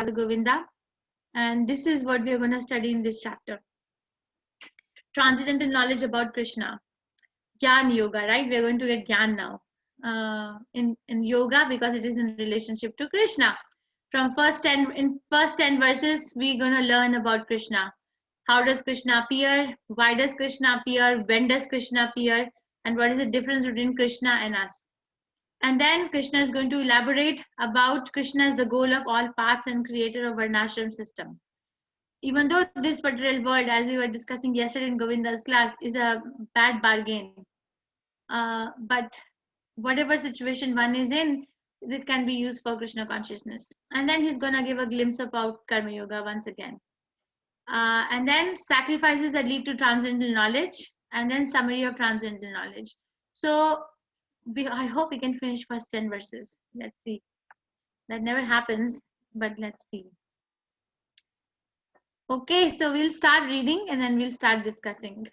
Govinda, and this is what we are going to study in this chapter. Transcendental knowledge about Krishna. Gyan Yoga, right? We are going to get Gyan now. In yoga, because it is in relationship to Krishna. From first 10 verses, we're going to learn about Krishna. How does Krishna appear? Why does Krishna appear? When does Krishna appear? And what is the difference between Krishna and us? And then Krishna is going to elaborate about Krishna as the goal of all paths and creator of Varnashram system. Even though this material world, as we were discussing yesterday in Govinda's class, is a bad bargain, but whatever situation one is in, it can be used for Krishna consciousness. And then he's going to give a glimpse about Karma Yoga once again. And then sacrifices that lead to transcendental knowledge, and then summary of transcendental knowledge. So I hope we can finish first 10 verses. Let's see. That never happens, but let's see. Okay, so we'll start reading and then we'll start discussing.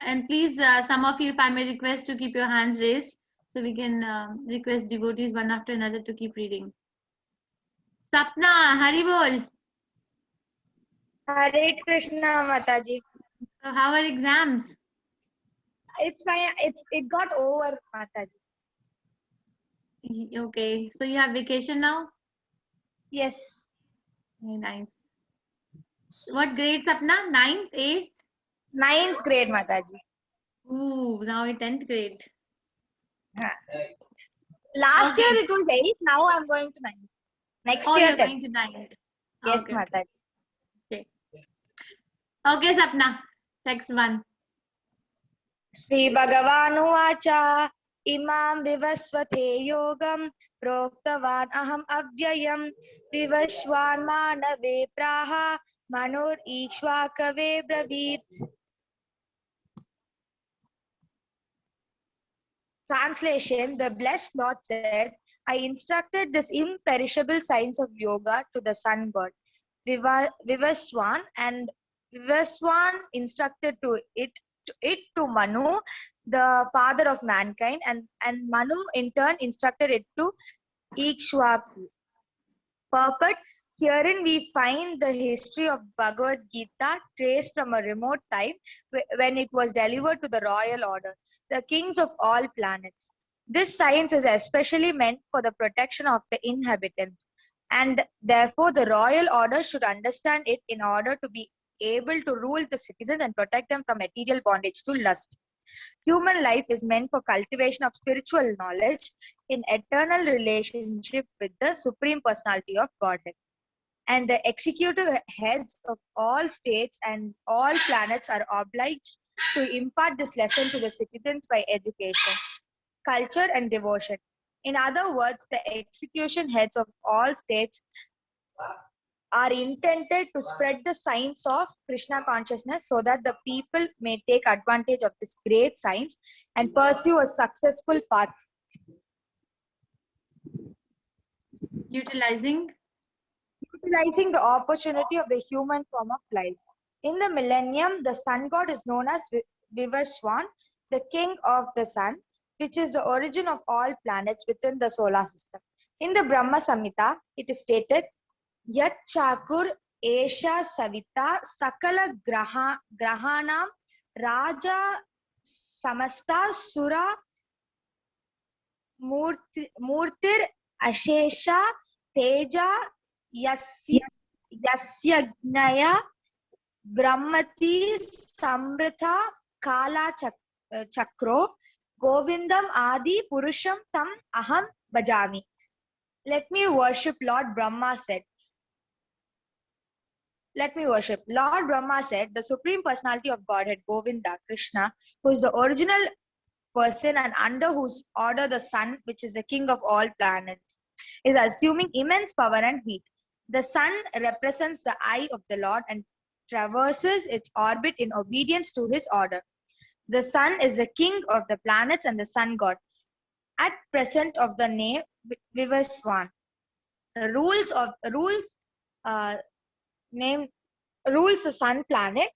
And please, some of you, if I may request, to keep your hands raised so we can request devotees one after another to keep reading. Sapna, Hari Bol. Hare Krishna, Mataji. So how are exams? It's fine. It got over, Mataji. Okay, so you have vacation now? Yes. Very nice. What grade, Sapna? 9th, 8th? 9th grade, Mataji. Ooh, now you're 10th grade. Last year it was 8th. Now I'm going to 9th. Next year, you're going to 9th. Yes, okay. Mataji. Okay, Sapna. Next one. Sri Bhagavanu Vacha Imam Vivasvate Yogam Proktavan Aham Avyayam Vivashwan Manave Praha Manur Ishwakave Bravit. Translation: The Blessed Lord said, I instructed this imperishable science of yoga to the sun god Vivaswan, and Vivaswan instructed it to Manu, the father of mankind, and Manu in turn instructed it to Ikshwaku. Purport: Herein we find the history of Bhagavad Gita traced from a remote time when it was delivered to the royal order, the kings of all planets. This science is especially meant for the protection of the inhabitants, and therefore the royal order should understand it in order to be able to rule the citizens and protect them from material bondage to lust. Human life is meant for cultivation of spiritual knowledge in eternal relationship with the Supreme Personality of Godhead. And the executive heads of all states and all planets are obliged to impart this lesson to the citizens by education, culture, and devotion. In other words, the execution heads of all states are intended to spread the science of Krishna consciousness so that the people may take advantage of this great science and pursue a successful path. Utilizing the opportunity of the human form of life. In the millennium, the sun god is known as Vivaswan, the king of the sun, which is the origin of all planets within the solar system. In the Brahma Samhita, it is stated, Yat Chakur Esha Savita Sakala Grahanam Raja Samasta Sura Murtir Ashesha Teja Yasyajnaya Brahmati Samrita Kala Chakro Govindam Adi Purusham Tam Aham Bhajami. Let me worship, Lord Brahma said. Let me worship. Lord Brahma said, the Supreme Personality of Godhead, Govinda, Krishna, who is the original person and under whose order the sun, which is the king of all planets, is assuming immense power and heat. The sun represents the eye of the Lord and traverses its orbit in obedience to his order. The sun is the king of the planets and the sun god. At present of the name Vivaswan. Rules the sun planet,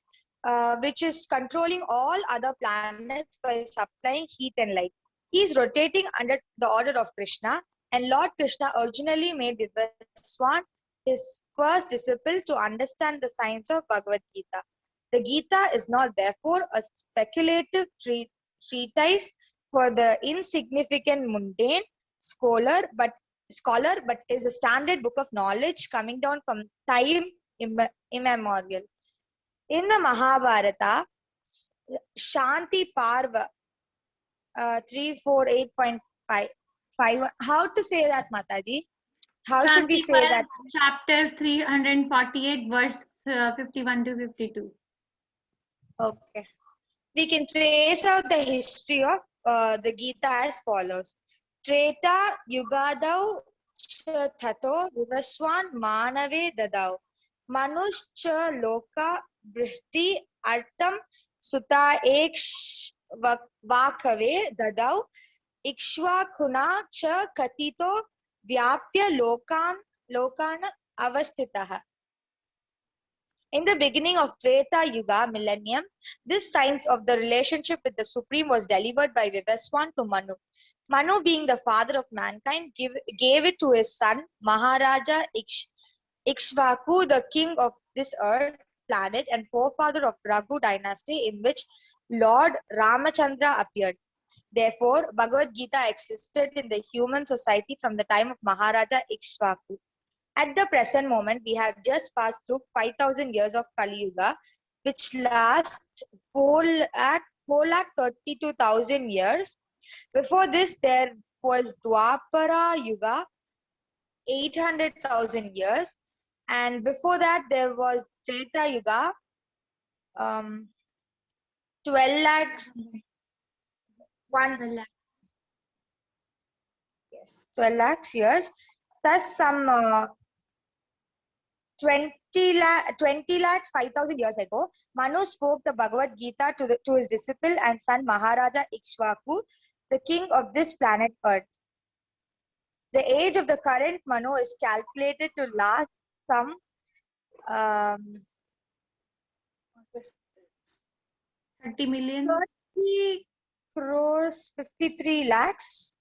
which is controlling all other planets by supplying heat and light. He is rotating under the order of Krishna, and Lord Krishna originally made Vivaswan his first disciple to understand the science of Bhagavad Gita. The Gita is not therefore a speculative treatise for the insignificant mundane scholar, but is a standard book of knowledge coming down from time immemorial. In the Mahabharata, Shanti Parva 348.5. How to say that, Mataji? How should we Shanti say Parv, that? chapter 348, verse 51 to 52. Okay. We can trace out the history of the Gita as follows. Treta Yugadau Thato Vivaswan Manave Dadau Manuscha Loka Brihti Artam Suta Eksh Vakave Dadau Ikshvakuna Cha Katito Vyapya Lokana Avastitaha. In the beginning of Treta Yuga millennium, this science of the relationship with the Supreme was delivered by Vivaswan to Manu. Manu, being the father of mankind, gave it to his son Maharaja Ikshvaku, the king of this earth planet and forefather of Raghu dynasty, in which Lord Ramachandra appeared. Therefore, Bhagavad Gita existed in the human society from the time of Maharaja Ikshvaku. At the present moment, we have just passed through 5,000 years of Kali Yuga, which lasts 4,32,000 years. Before this, there was Dwapara Yuga, 800,000 years. And before that, there was Treta Yuga, 12 lakhs, 12 lakhs years. Thus, some 20 lakhs 5,000 years ago, Manu spoke the Bhagavad Gita to his disciple and son Maharaja Ikshvaku, the king of this planet Earth. The age of the current Manu is calculated to last some 30 million? 30 crores 53 lakhs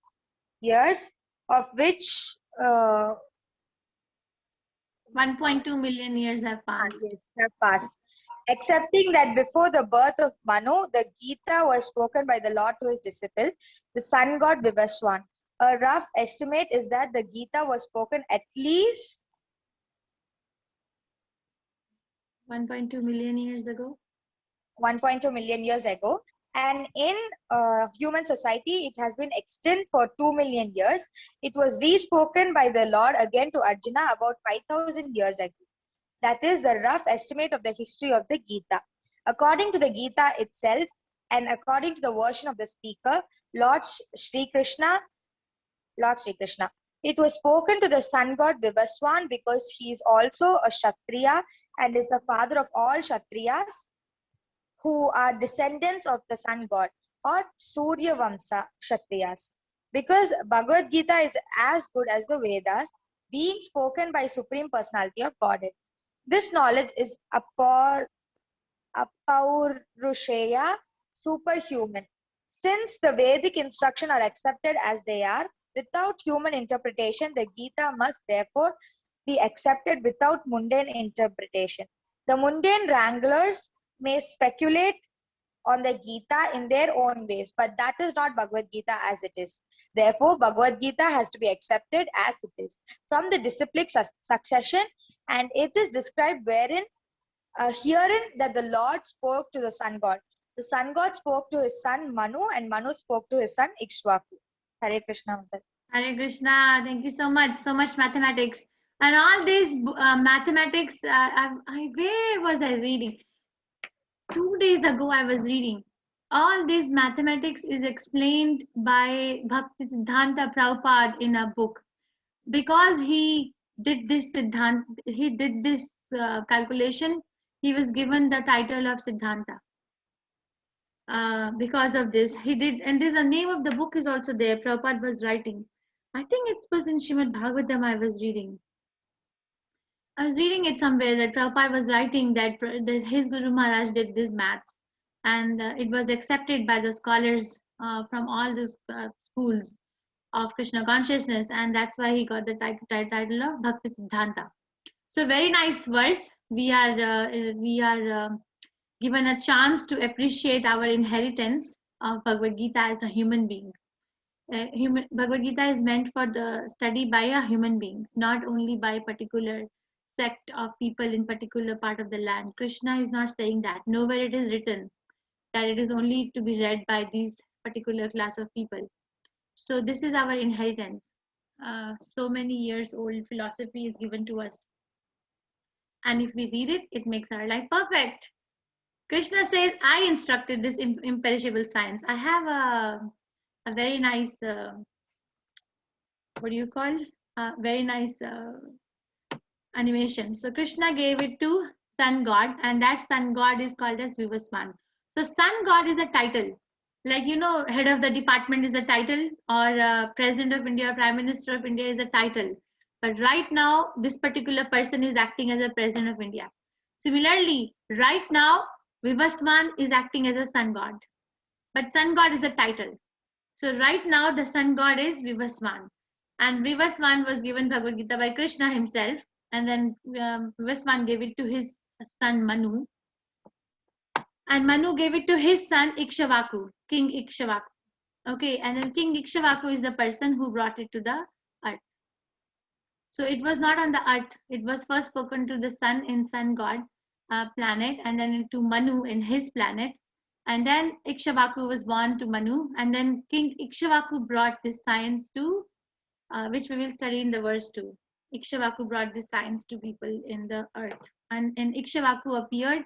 years, of which 1.2 million years have passed. Accepting that before the birth of Manu, the Gita was spoken by the Lord to his disciple, the sun god Vivaswan. A rough estimate is that the Gita was spoken at least 1.2 million years ago. 1.2 million years ago. And in human society, it has been extant for 2 million years. It was re-spoken by the Lord again to Arjuna about 5,000 years ago. That is the rough estimate of the history of the Gita. According to the Gita itself, and according to the version of the speaker, Lord Sri Krishna, it was spoken to the sun god Vivaswan because he is also a Kshatriya and is the father of all Kshatriyas who are descendants of the sun god, or Surya Vamsa Kshatriyas. Because Bhagavad Gita is as good as the Vedas, being spoken by Supreme Personality of Godhead. This knowledge is apaurusheya, superhuman. Since the Vedic instruction are accepted as they are, without human interpretation, the Gita must therefore be accepted without mundane interpretation. The mundane wranglers may speculate on the Gita in their own ways, but that is not Bhagavad Gita as it is. Therefore, Bhagavad Gita has to be accepted as it is from the disciplic succession, and it is described wherein herein that the Lord spoke to the sun god. The sun god spoke to his son Manu, and Manu spoke to his son Ikshvaku. Hare Krishna. Hare Krishna. Thank you so much. So much mathematics. And all these mathematics, where was I reading? 2 days ago, I was reading. All this mathematics is explained by Bhakti Siddhanta Prabhupada in a book. Because he did this calculation, he was given the title of Siddhanta. Because of this, he did, and there's a name of the book is also there. Prabhupada was writing. I think it was in Srimad Bhagavatam I was reading. I was reading it somewhere that Prabhupada was writing that his Guru Maharaj did this math, and it was accepted by the scholars from all the schools of Krishna consciousness, and that's why he got the title of Bhakti Siddhanta. So very nice verse. We are given a chance to appreciate our inheritance of Bhagavad Gita as a human being. Bhagavad Gita is meant for the study by a human being, not only by a particular sect of people in particular part of the land. Krishna is not saying that. Nowhere it is written that it is only to be read by these particular class of people. So this is our inheritance. So many years old philosophy is given to us, and if we read it, it makes our life perfect. Krishna says, I instructed this imperishable science. I have a very nice, what do you call? Very nice animation. So Krishna gave it to sun god, and that sun god is called as Vivaswan. So sun god is a title. Like, you know, head of the department is a title, or president of India, or prime minister of India is a title. But right now, this particular person is acting as a president of India. Similarly, right now, Vivaswan is acting as a sun god. But sun god is a title. So right now, the sun god is Vivaswan. And Vivaswan was given Bhagavad Gita by Krishna himself. And then Vivaswan gave it to his son Manu. And Manu gave it to his son Ikshvaku, King Ikshvaku. Okay, and then King Ikshvaku is the person who brought it to the earth. So it was not on the earth. It was first spoken to the sun in sun god planet, and then to Manu in his planet. And then Ikshvaku was born to Manu, and then King Ikshvaku brought this science to, which we will study in the verse 2. Ikshvaku brought this science to people in the earth, and Ikshvaku appeared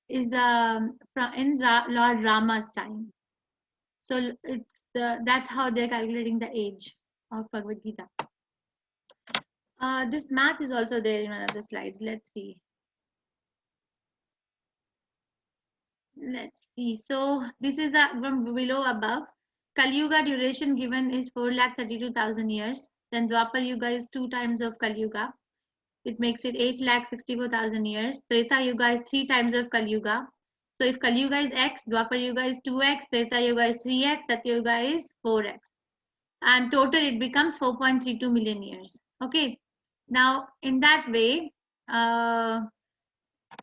is in Lord Rama's time. So that's how they're calculating the age of Bhagavad Gita. This math is also there in one of the slides. Let's see. So this is from below above. Kali Yuga duration given is 4,32,000 years. Then Dwapar Yuga is 2 times of Kali Yuga. It makes it 8,64,000 years. Treta Yuga is 3 times of Kali Yuga. So if Kali Yuga is X, Dwapar Yuga is 2X, Treta Yuga is 3X, Satya Yuga is 4X. And total it becomes 4.32 million years. Okay. Now in that way,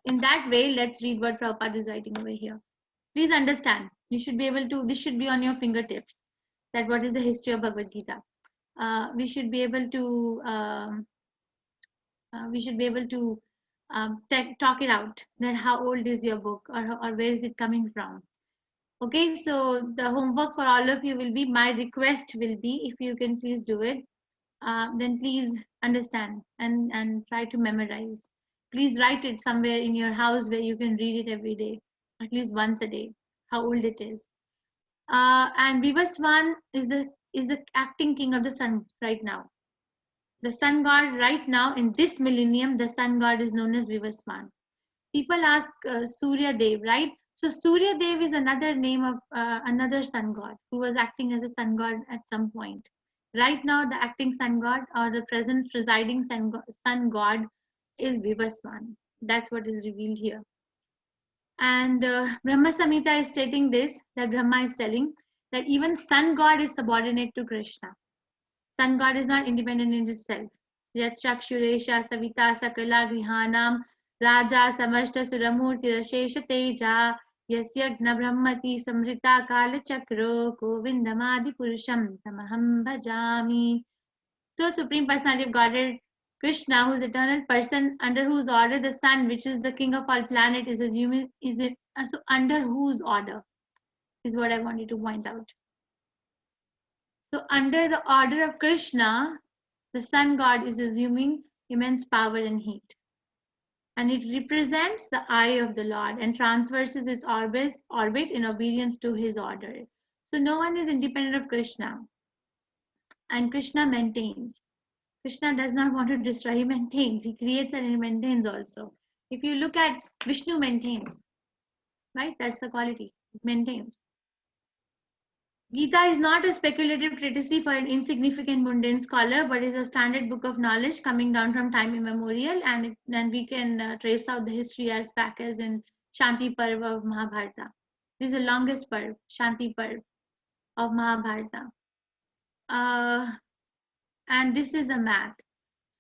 let's read what Prabhupada is writing over here. Please understand. You should be able to. This should be on your fingertips. That what is the history of Bhagavad Gita. We should be able to. Talk it out. That how old is your book, or where is it coming from? Okay, so the homework for all of you will be. My request will be, if you can please do it. Then please understand and try to memorize. Please write it somewhere in your house where you can read it every day, at least once a day, how old it is. And Vivaswan is the acting king of the sun right now. The sun god right now in this millennium, the sun god is known as Vivaswan. People ask Surya Dev, right? So Surya Dev is another name of another sun god who was acting as a sun god at some point. Right now, the acting sun god or the present presiding sun god is Vivaswan. That's what is revealed here. And Brahma Samhita is stating this, that Brahma is telling that even sun god is subordinate to Krishna. Sun god is not independent in itself. Yachakshuresha Savita Sakala Grihanam Raja Samashta Suramurti Rashesha Teja Yasyagna Brahmati Samrita Kala Chakro Govindamadi Purusham Tamaham Bhajami. So Supreme Personality of Godhead Krishna, who is eternal person, under whose order the sun, which is the king of all planets, is assuming so under whose order is what I wanted to point out. So under the order of Krishna, the sun god is assuming immense power and heat. And it represents the eye of the Lord and transverses its orbit in obedience to his order. So no one is independent of Krishna. And Krishna maintains. Krishna does not want to destroy, he maintains. He creates and he maintains also. If you look at Vishnu maintains, right? That's the quality. It maintains. Gita is not a speculative treatise for an insignificant mundane scholar, but is a standard book of knowledge coming down from time immemorial, and then we can trace out the history as back as in Shanti Parv of Mahabharata. This is the longest Parv, Shanti Parv of Mahabharata. And this is a math.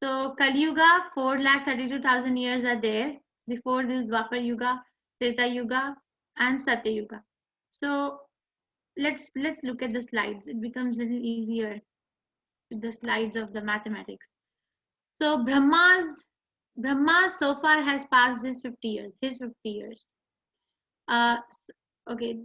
So Kali Yuga, 4,32,000 years are there. Before this, Dwapar Yuga, Treta Yuga, and Satya Yuga. So let's look at the slides. It becomes a little easier with the slides of the mathematics. So Brahma so far has passed his 50 years. His 50 years. Okay,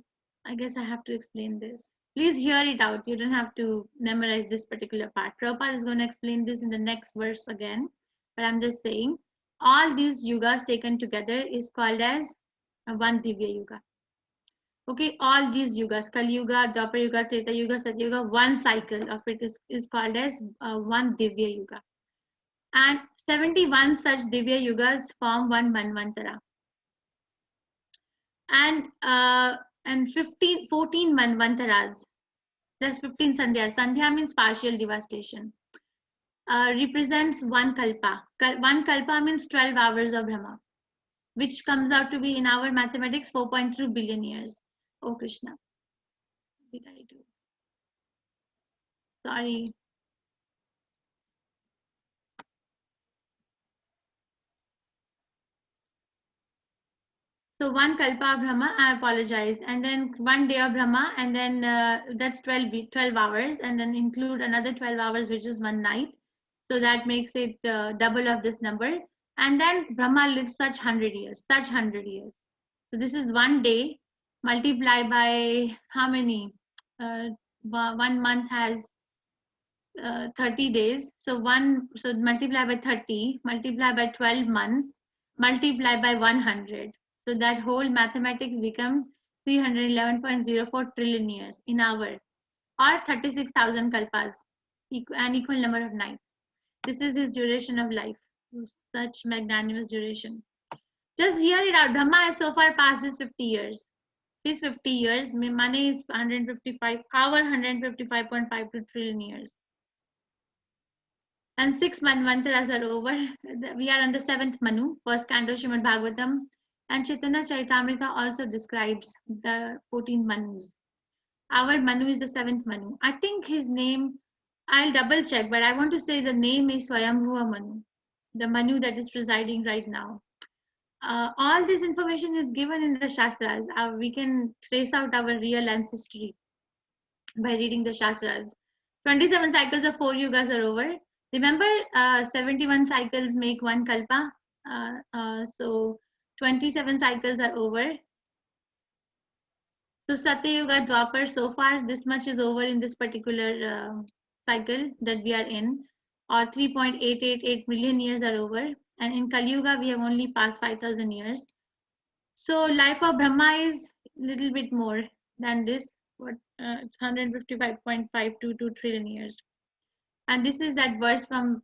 I guess I have to explain this. Please hear it out. You don't have to memorize this particular part. Prabhupada is going to explain this in the next verse again. But I'm just saying, all these yugas taken together is called as one Divya Yuga. Okay, all these yugas, Kali Yuga, Dwapar Yuga, Treta Yuga, Satya Yuga, one cycle of it is called as one Divya Yuga. And 71 such Divya Yugas form one Manvantara. And 14 Manvantaras plus 15 Sandhyas. Sandhya means partial devastation. Represents one Kalpa. One Kalpa means 12 hours of Brahma, which comes out to be in our mathematics 4.2 billion years. Oh Krishna. What did I do? Sorry. So one Kalpa of Brahma, I apologize. And then one day of Brahma, and then that's 12 hours, and then include another 12 hours, which is one night. So that makes it double of this number. And then Brahma lives such 100 years, such 100 years. So this is one day, multiply by how many? 1 month has 30 days. So multiply by 30, multiply by 12 months, multiply by 100. So that whole mathematics becomes 311.04 trillion years in hour, or 36,000 kalpas, an equal number of nights. This is his duration of life, such magnanimous duration. Just hear it out. Brahma has so far passed his 50 years. His 50 years, money is 155, our 155.52 trillion years. And 6 Manvantaras are over. We are on the 7th Manu, first canto Srimad Bhagavatam. And Chaitanya Charitamrita also describes the 14 Manus. Our Manu is the 7th Manu. I think his name, I'll double check, but I want to say the name is Swayambhuva Manu, the Manu that is presiding right now. All this information is given in the Shastras. We can trace out our real ancestry by reading the Shastras. 27 cycles of 4 yugas are over. Remember, 71 cycles make one kalpa. So 27 cycles are over. So Satya Yuga, Dwapar, so far this much is over in this particular cycle that we are in, or 3.888 million years are over. And in Kali Yuga, we have only passed 5,000 years. So life of Brahma is a little bit more than this. It's 155.522 trillion years. And this is that verse from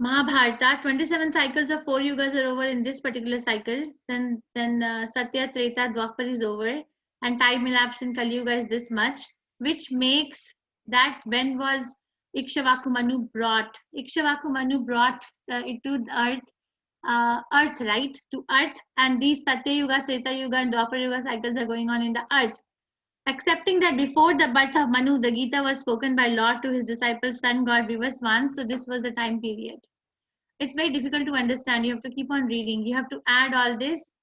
Mahabharata. 27 cycles of 4 yugas are over in this particular cycle. Then Satya, Treta, Dwapar is over, and time elapsed in Kali Yuga is this much, which makes that when was Ikshvaku Manu brought? Ikshvaku Manu brought it to the earth, right? To earth, and these Satya Yuga, Treta Yuga, and Dwapar Yuga cycles are going on in the earth. Accepting that before the birth of Manu, the Gita was spoken by Lord to his disciple, sun god Vivaswan. So this was the time period. It's very difficult to understand. You have to keep on reading. You have to add all this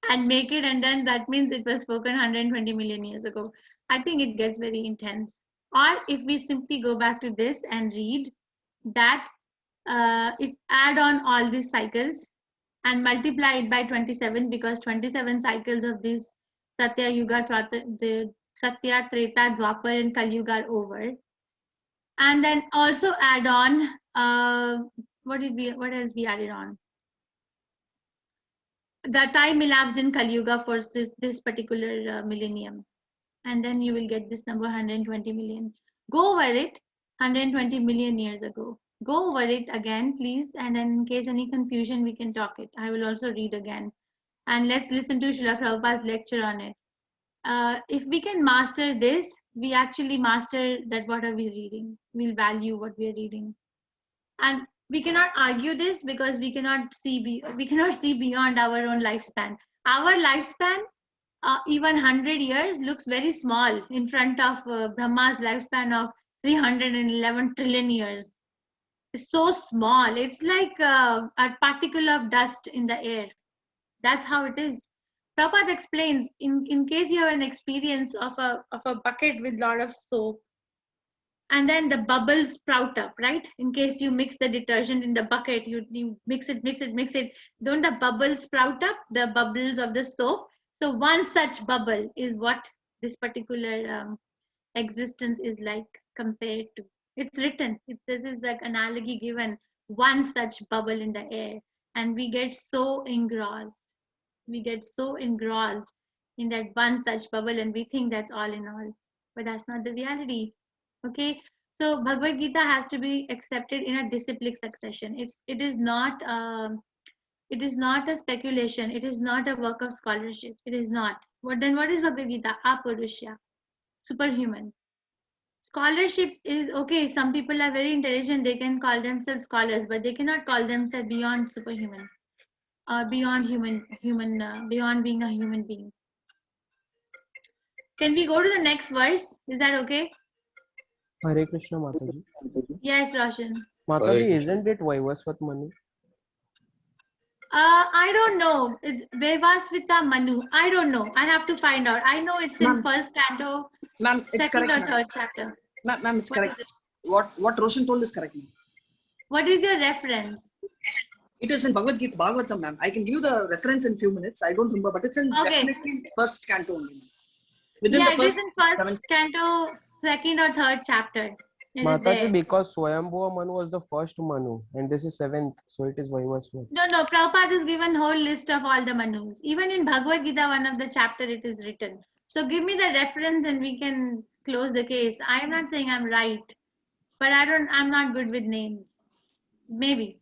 and make it, and then that means it was spoken 120 million years ago. I think it gets very intense. Or if we simply go back to this and read that, if add on all these cycles and multiply it by 27, because 27 cycles of this Satya Yuga, Satya, Treta, Dwapar, and Kali Yuga are over. And then also add on, what else we added on? The time elapsed in Kali Yuga for this particular millennium. And then you will get this number 120 million. Go over it 120 million years ago. Go over it again, please. And then in case any confusion, we can talk it. I will also read again. And let's listen to Srila Prabhupada's lecture on it. If we can master this, we actually master that what are we reading. We'll value what we are reading. And we cannot argue this because we cannot see beyond our own lifespan. Our lifespan even 100 years looks very small in front of Brahma's lifespan of 311 trillion years. It's so small. It's like a particle of dust in the air. That's how it is. Prabhupada explains, in case you have an experience of a bucket with lot of soap, and then the bubbles sprout up, right? In case you mix the detergent in the bucket, you mix it. Don't the bubbles sprout up, the bubbles of the soap? So one such bubble is what this particular existence is like compared to. It's written. This is the analogy given. One such bubble in the air, and we get so engrossed. We get so engrossed in that one such bubble, and we think that's all in all. But that's not the reality. Okay, so Bhagavad Gita has to be accepted in a disciplic succession. It is not a speculation. It is not a work of scholarship. It is not. What is Bhagavad Gita? Apurusha, superhuman. Scholarship is okay. Some people are very intelligent. They can call themselves scholars, but they cannot call themselves beyond superhuman or beyond beyond being a human being. Can we go to the next verse? Is that okay? Hare Krishna, Mataji. Yes, Roshan. Mataji, isn't it Vaivasvat Manu? I don't know. It's Vaivasvita Manu. I don't know. I have to find out. I know it's in first canto, Ma'am, it's second correct. or third chapter. Ma'am, it's What correct. is it? What Roshan told is correct. What is your reference? It is in Bhagavad Gita, Bhagavatam, ma'am. I can give you the reference in few minutes. I don't remember, but it's in definitely first canto only. Within the it first is in first canto, second or third chapter. Mataji, because Swayambhuva Manu was the first Manu, and this is seventh, so it is Vaivasvat. No. Prabhupada has given whole list of all the Manus. Even in Bhagavad Gita, one of the chapter, it is written. So give me the reference and we can close the case. I am not saying I'm right, but I'm not good with names. Maybe.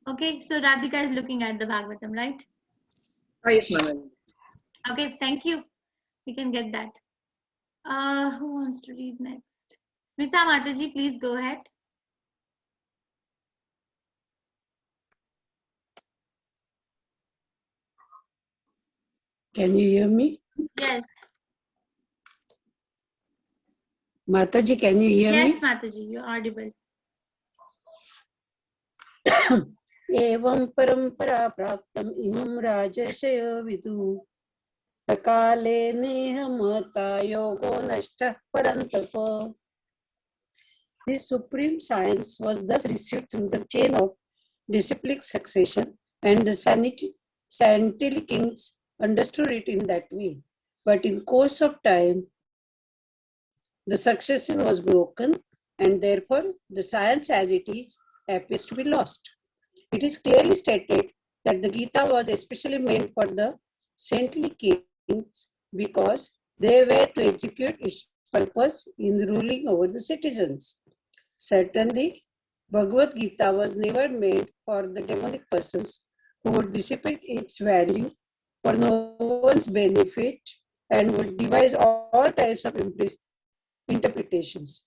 Okay, so Radhika is looking at the Bhagavatam, right? Yes, ma'am. Okay, thank you. We can get that. Who wants to read next? Smita Mataji, please go ahead. Can you hear me? Yes. Mataji, can you hear me? Yes, Mataji, you're audible. एवं परंपरा प्राप्तम इमं राजर्षयो विदु सकाले नेह महता योगो नष्टः परन्तप. This supreme science was thus received through the chain of disciplic succession, and the Santili kings understood it in that way. But in course of time, the succession was broken, and therefore the science as it is appears to be lost. It is clearly stated that the Gita was especially meant for the saintly kings because they were to execute its purpose in ruling over the citizens. Certainly, Bhagavad Gita was never made for the demonic persons who would dissipate its value for no one's benefit and would devise all types of interpretations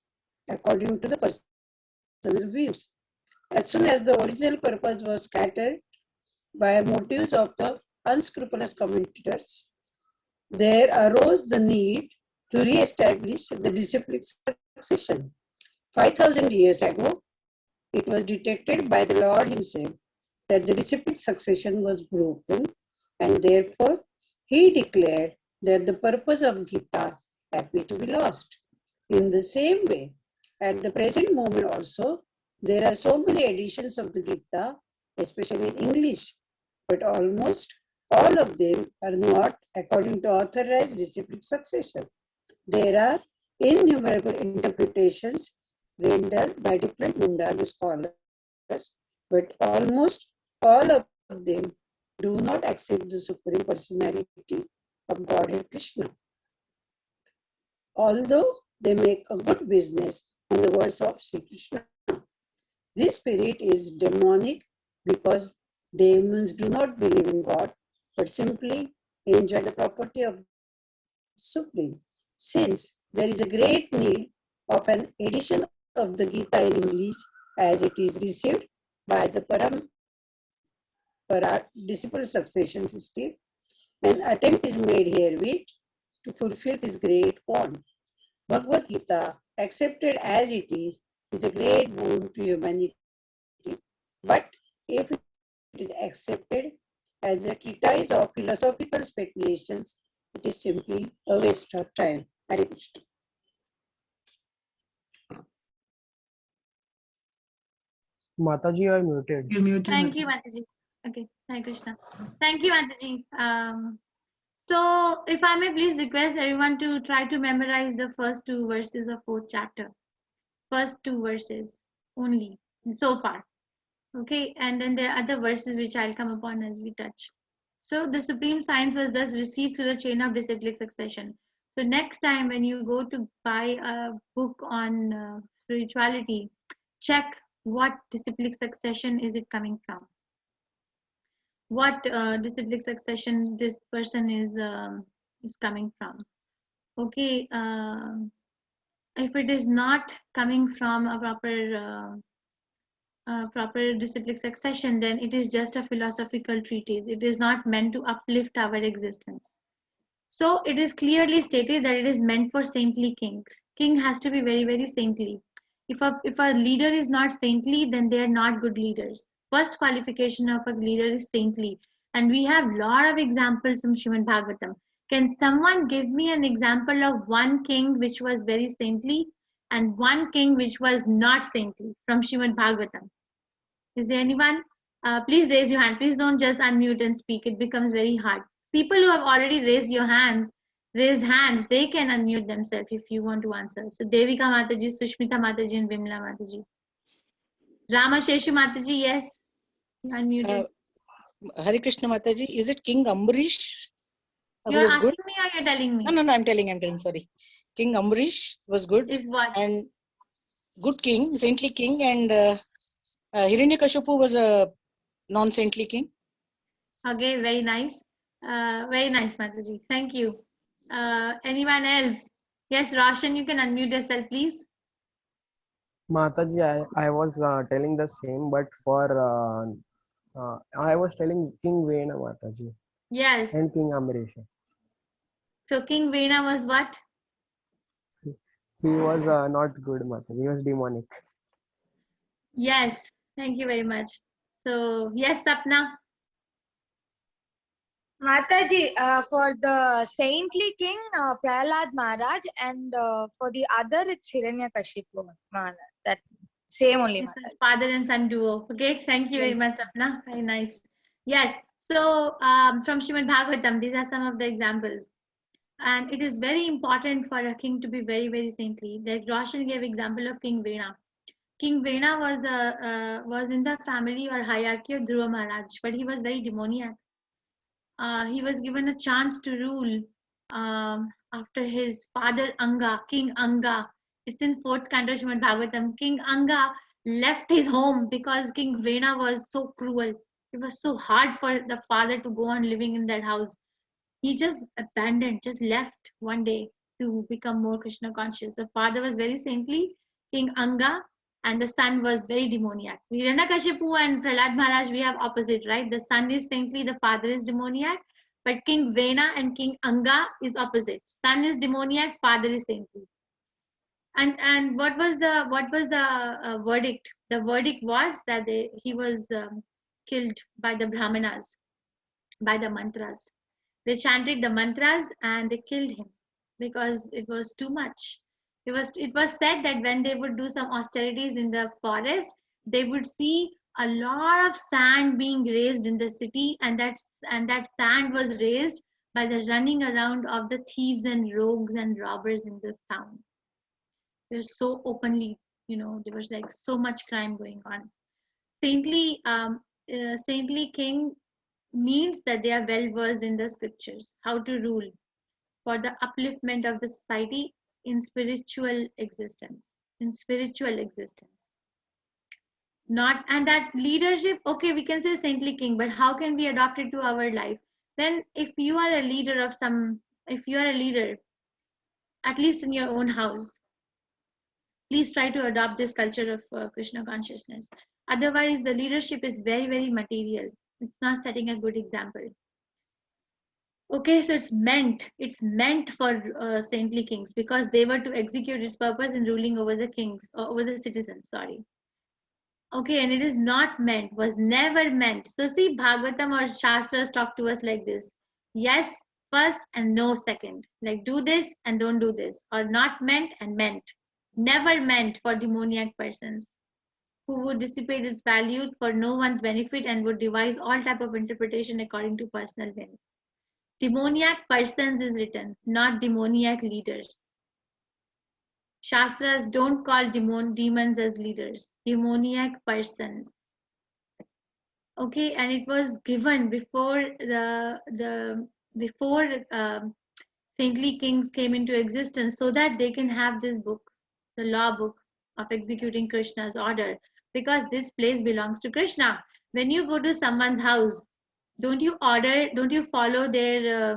according to the personal views. As soon as the original purpose was scattered by motives of the unscrupulous commentators, there arose the need to re-establish the disciplic succession. 5,000 years ago, it was detected by the Lord himself that the disciplic succession was broken, and therefore he declared that the purpose of Gita appeared to be lost. In the same way, at the present moment also, there are so many editions of the Gita, especially in English, but almost all of them are not according to authorized disciplic succession. There are innumerable interpretations rendered by different Mundana scholars, but almost all of them do not accept the Supreme Personality of Godhead Krishna. Although they make a good business on the words of Sri Krishna. This spirit is demonic because demons do not believe in God, but simply enjoy the property of Supreme. Since there is a great need of an edition of the Gita in English as it is received by the Parampara disciple succession system, An attempt is made herewith to fulfill this great want. Bhagavad Gita, accepted as it is a great boon to humanity. But if it is accepted as a treatise of philosophical speculations, it is simply a waste of time. Hare Krishna. Mataji, you are muted. You're muted. Thank you, Mataji. Okay, Hare Krishna. Thank you, Mataji. So, if I may please request everyone to try to memorize the first 2 verses of 4th chapter. First 2 verses only so far. Okay, and then there are other verses which I'll come upon as we touch. So, the supreme science was thus received through the chain of disciplic succession. So, next time when you go to buy a book on spirituality, check what disciplic succession is it coming from. What disciplic succession this person is coming from. Okay, if it is not coming from a proper disciplic succession, then it is just a philosophical treatise. It is not meant to uplift our existence. So it is clearly stated that it is meant for saintly kings. King has to be very, very saintly. If a leader is not saintly, then they are not good leaders. First qualification of a leader is saintly. And we have a lot of examples from Srimad Bhagavatam. Can someone give me an example of one king which was very saintly and one king which was not saintly from Srimad Bhagavatam? Is there anyone? Please raise your hand. Please don't just unmute and speak. It becomes very hard. People who have already raised hands, they can unmute themselves if you want to answer. So Devika Mataji, Sushmita Mataji, and Vimla Mataji. Rama Sheshu Mataji, yes. You're unmuted. Hare Krishna Mataji, is it King Ambarish? You're asking me or you're telling me? No, I'm telling, sorry. King Ambarish was good. Is what? And good king, saintly king, and Hiranyakashipu was a non-saintly king. Okay, very nice. Very nice, Mataji. Thank you. Anyone else? Yes, Roshan, you can unmute yourself, please. Mataji, I was telling the same, but for I was telling King Vena, Mataji. Yes. And King Amrisha. So King Vena was what? He was not good, Mataji. He was demonic. Yes. Thank you very much. So yes, Tapna. Mataji, for the saintly king, Prahlad Maharaj, and for the other, it's Hiranyakashipu Maharaj. That same only, Mataji. Father and son duo. Okay, thank you very much, Sapna. Very nice. Yes. So from Srimad Bhagavatam, these are some of the examples. And it is very important for a king to be very, very saintly. Like Roshan gave example of King Vena. King Vena was in the family or hierarchy of Dhruva Maharaj, but he was very demoniac. He was given a chance to rule after his father Anga, King Anga. It's in 4th canto Srimad Bhagavatam. King Anga left his home because King Vena was so cruel. It was so hard for the father to go on living in that house. He just abandoned, just left one day to become more Krishna conscious. The father was very saintly, King Anga, and the son was very demoniac. Hiranyakashipu and Prahlad Maharaj, we have opposite, right? The son is saintly, the father is demoniac. But King Vena and King Anga is opposite. Son is demoniac, father is saintly. And what was the verdict? The verdict was that he was killed by the Brahmanas, by the mantras. They chanted the mantras and they killed him because it was too much. It was said that when they would do some austerities in the forest, they would see a lot of sand being raised in the city, and that sand was raised by the running around of the thieves and rogues and robbers in the town. They're so openly, there was like so much crime going on. Saintly king means that they are well versed in the scriptures, how to rule for the upliftment of the society in spiritual existence. Not, and that leadership, okay, we can say saintly king, but how can we adopt it to our life? Then if you are a leader, at least in your own house, please try to adopt this culture of Krishna consciousness. Otherwise, the leadership is very, very material. It's not setting a good example. Okay, so it's meant for saintly kings because they were to execute its purpose in ruling over the kings, over the citizens, sorry. Okay, and it is not meant, was never meant. So see, Bhagavatam or Shastras talk to us like this. Yes, first and no second. Like do this and don't do this. Or not meant and meant. Never meant for demoniac persons who would dissipate its value for no one's benefit and would devise all type of interpretation according to personal whims. Demoniac persons is written, not demoniac leaders. Shastras don't call demons as leaders, demoniac persons. Okay, and it was given before before saintly kings came into existence, so that they can have this book, the law book of executing Krishna's order, because this place belongs to Krishna. When you go to someone's house, don't you follow their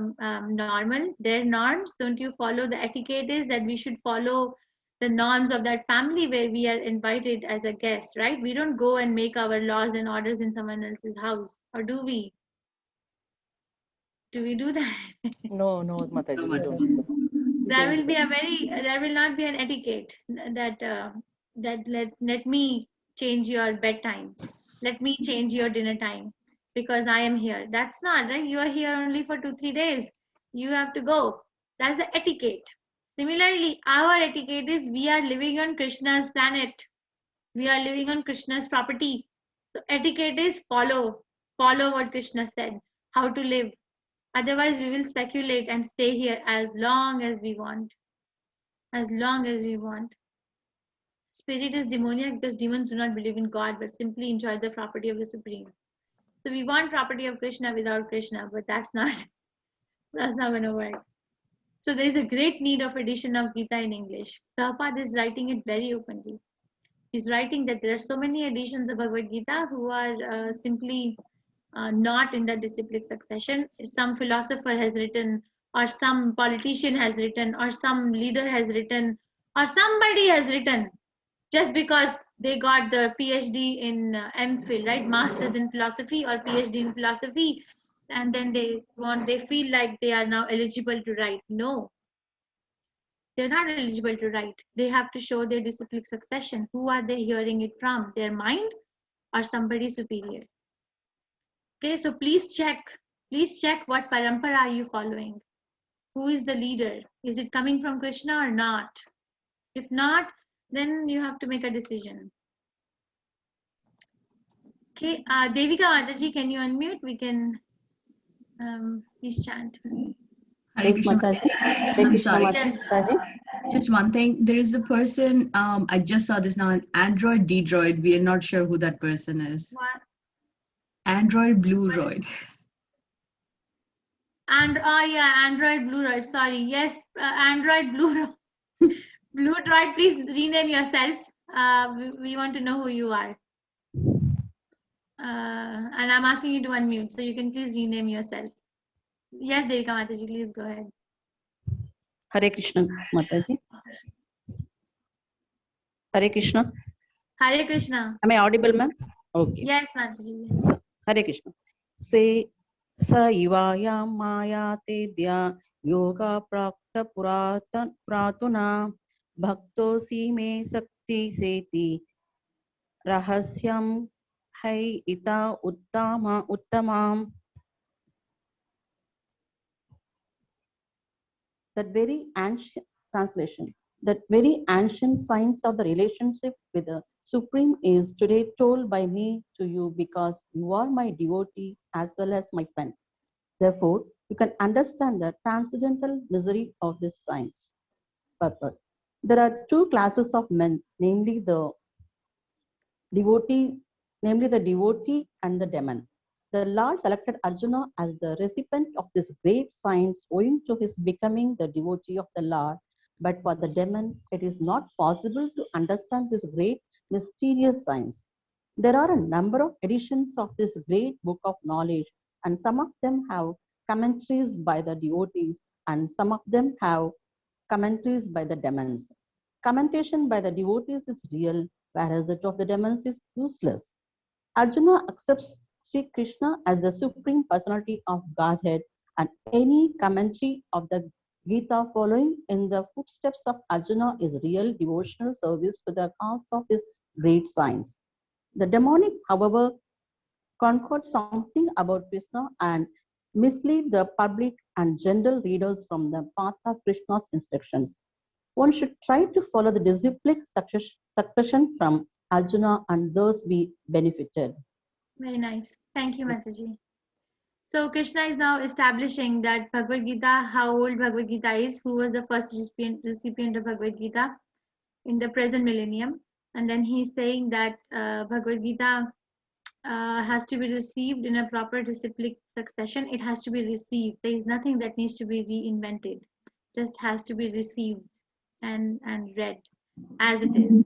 their norms? Don't you follow the etiquette is that we should follow the norms of that family where we are invited as a guest, right? We don't go and make our laws and orders in someone else's house, or do we? Do we do that? No, Mataji, we don't. There will not be an etiquette that let me change your bedtime, let me change your dinner time because I am here. That's not right. You are here only for 2-3 days, you have to go. That's the etiquette. Similarly, our etiquette is we are living on Krishna's planet, we are living on Krishna's property. So etiquette is follow what Krishna said, how to live. Otherwise, we will speculate and stay here as long as we want. As long as we want. Spirit is demoniac because demons do not believe in God but simply enjoy the property of the Supreme. So we want property of Krishna without Krishna, but that's not going to work. So there is a great need of edition of Gita in English. Prabhupada is writing it very openly. He's writing that there are so many editions of Bhagavad Gita who are simply not in the disciplic succession. Some philosopher has written, or some politician has written, or some leader has written, or somebody has written just because they got the PhD in MPhil, right? Masters in philosophy or PhD in philosophy, and then they feel like they are now eligible to write. No, they're not eligible to write. They have to show their disciplic succession. Who are they hearing it from? Their mind or somebody superior? Okay, so please check what parampara are you following? Who is the leader? Is it coming from Krishna or not? If not, then you have to make a decision. Okay, Devika Mataji, can you unmute? We can please chant. Hare Yes, Krishna. Mataji. I'm sorry. Mataji. Just one thing. There is a person, I just saw this now, an Android D-Droid. We are not sure who that person is. What? Android Blue Droid. And oh yeah, Android Blue Droid. Sorry, yes, Android Blue Blue Droid. Please rename yourself. We want to know who you are. And I'm asking you to unmute, so you can please rename yourself. Yes, Devika Mataji, please go ahead. Hare Krishna, Mataji. Hare Krishna. Hare Krishna. Am I audible, ma'am? Okay. Yes, Mataji. Hare Krishna. Say sa ivaya maya tedya yoga prakta pratuna bhakto si me sakti seti rahasyam hai ita uttamam. That very ancient translation, that very ancient science of the relationship with the Supreme is today told by me to you because you are my devotee as well as my friend. Therefore, you can understand the transcendental misery of this science. Purport. There are two classes of men, namely the devotee and the demon. The Lord selected Arjuna as the recipient of this great science owing to his becoming the devotee of the Lord. But for the demon, it is not possible to understand this great mysterious science. There are a number of editions of this great book of knowledge, and some of them have commentaries by the devotees, and some of them have commentaries by the demons. Commentation by the devotees is real, whereas that of the demons is useless. Arjuna accepts Sri Krishna as the Supreme Personality of Godhead and any commentary of the Gita following in the footsteps of Arjuna is real devotional service to the cause of this great science. The demonic, however, concoct something about Krishna and mislead the public and general readers from the path of Krishna's instructions. One should try to follow the disciplic succession from Arjuna and thus be benefited. Very nice. Thank you, Mataji. So Krishna is now establishing that Bhagavad Gita, how old Bhagavad Gita is, who was the first recipient of Bhagavad Gita in the present millennium. And then he's saying that Bhagavad Gita has to be received in a proper disciplic succession. It has to be received. There is nothing that needs to be reinvented. Just has to be received and read as it is.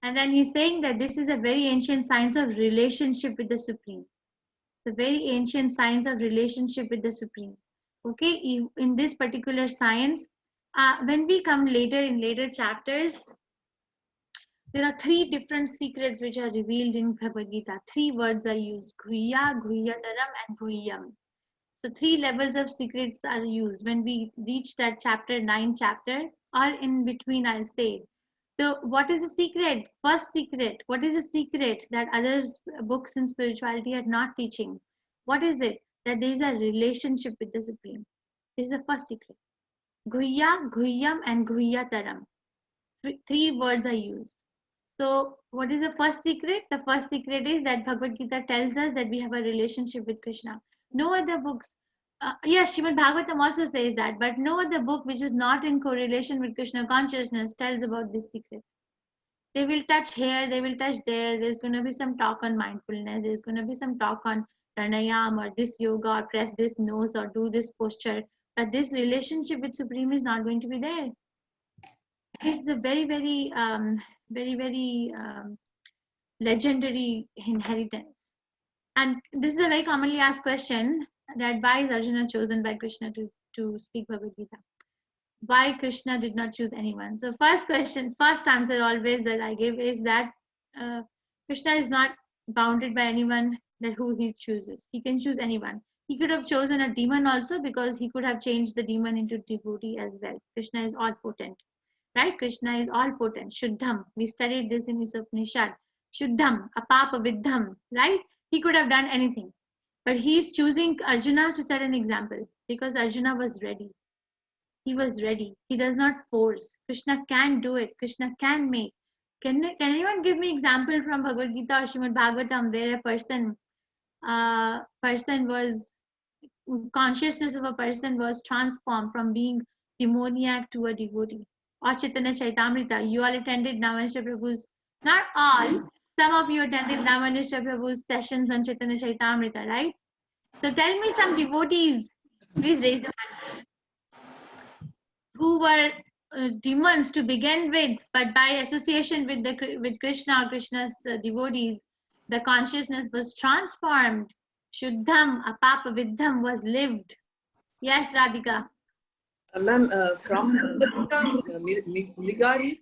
And then he's saying that this is a very ancient science of relationship with the Supreme. The very ancient science of relationship with the Supreme. Okay, in this particular science, when we come later in later chapters, there are 3 different secrets which are revealed in Bhagavad Gita. 3 words are used: Guhya, Guhyataram, and Guhyam. So 3 levels of secrets are used. When we reach that chapter 9 chapter, or in between, I'll say. So what is the secret? First secret. What is the secret that other books in spirituality are not teaching? What is it? That there is a relationship with the Supreme. This is the first secret. Guhya, Guhyam, and Guhyataram. 3 words are used. So what is the first secret? The first secret is that Bhagavad Gita tells us that we have a relationship with Krishna. No other books, yes, Srimad Bhagavatam also says that, but no other book which is not in correlation with Krishna consciousness tells about this secret. They will touch here, they will touch there. There's going to be some talk on mindfulness. There's going to be some talk on pranayam or this yoga or press this nose or do this posture. But this relationship with Supreme is not going to be there. It's a very, very, very legendary inheritance. And this is a very commonly asked question, that why is Arjuna chosen by Krishna to speak Bhagavad Gita? Why Krishna did not choose anyone? So first answer always that I give is that Krishna is not bounded by anyone that who he chooses. He can choose anyone. He could have chosen a demon also, because he could have changed the demon into devotee as well. Krishna is all potent, right? Krishna is all potent. Shuddham. We studied this in his Upanishad. Shuddham, apapa viddham, right? He could have done anything. But he is choosing Arjuna to set an example, because Arjuna was ready. He was ready. He does not force. Krishna can do it. Krishna can make. Can anyone give me example from Bhagavad Gita or Srimad Bhagavatam where a person was, consciousness of a person was transformed from being demoniac to a devotee? Or Chaitanya Charitamrita. You all attended Navanishtha Prabhu's, not all, some of you attended Navanishtha Prabhu's sessions on Chaitanya Charitamrita, right? So tell me some devotees, please raise your hand, who were demons to begin with, but by association with Krishna or Krishna's devotees, the consciousness was transformed. Shuddham, apapa viddham was lived. Yes, Radhika. Ma'am, from Mrigari,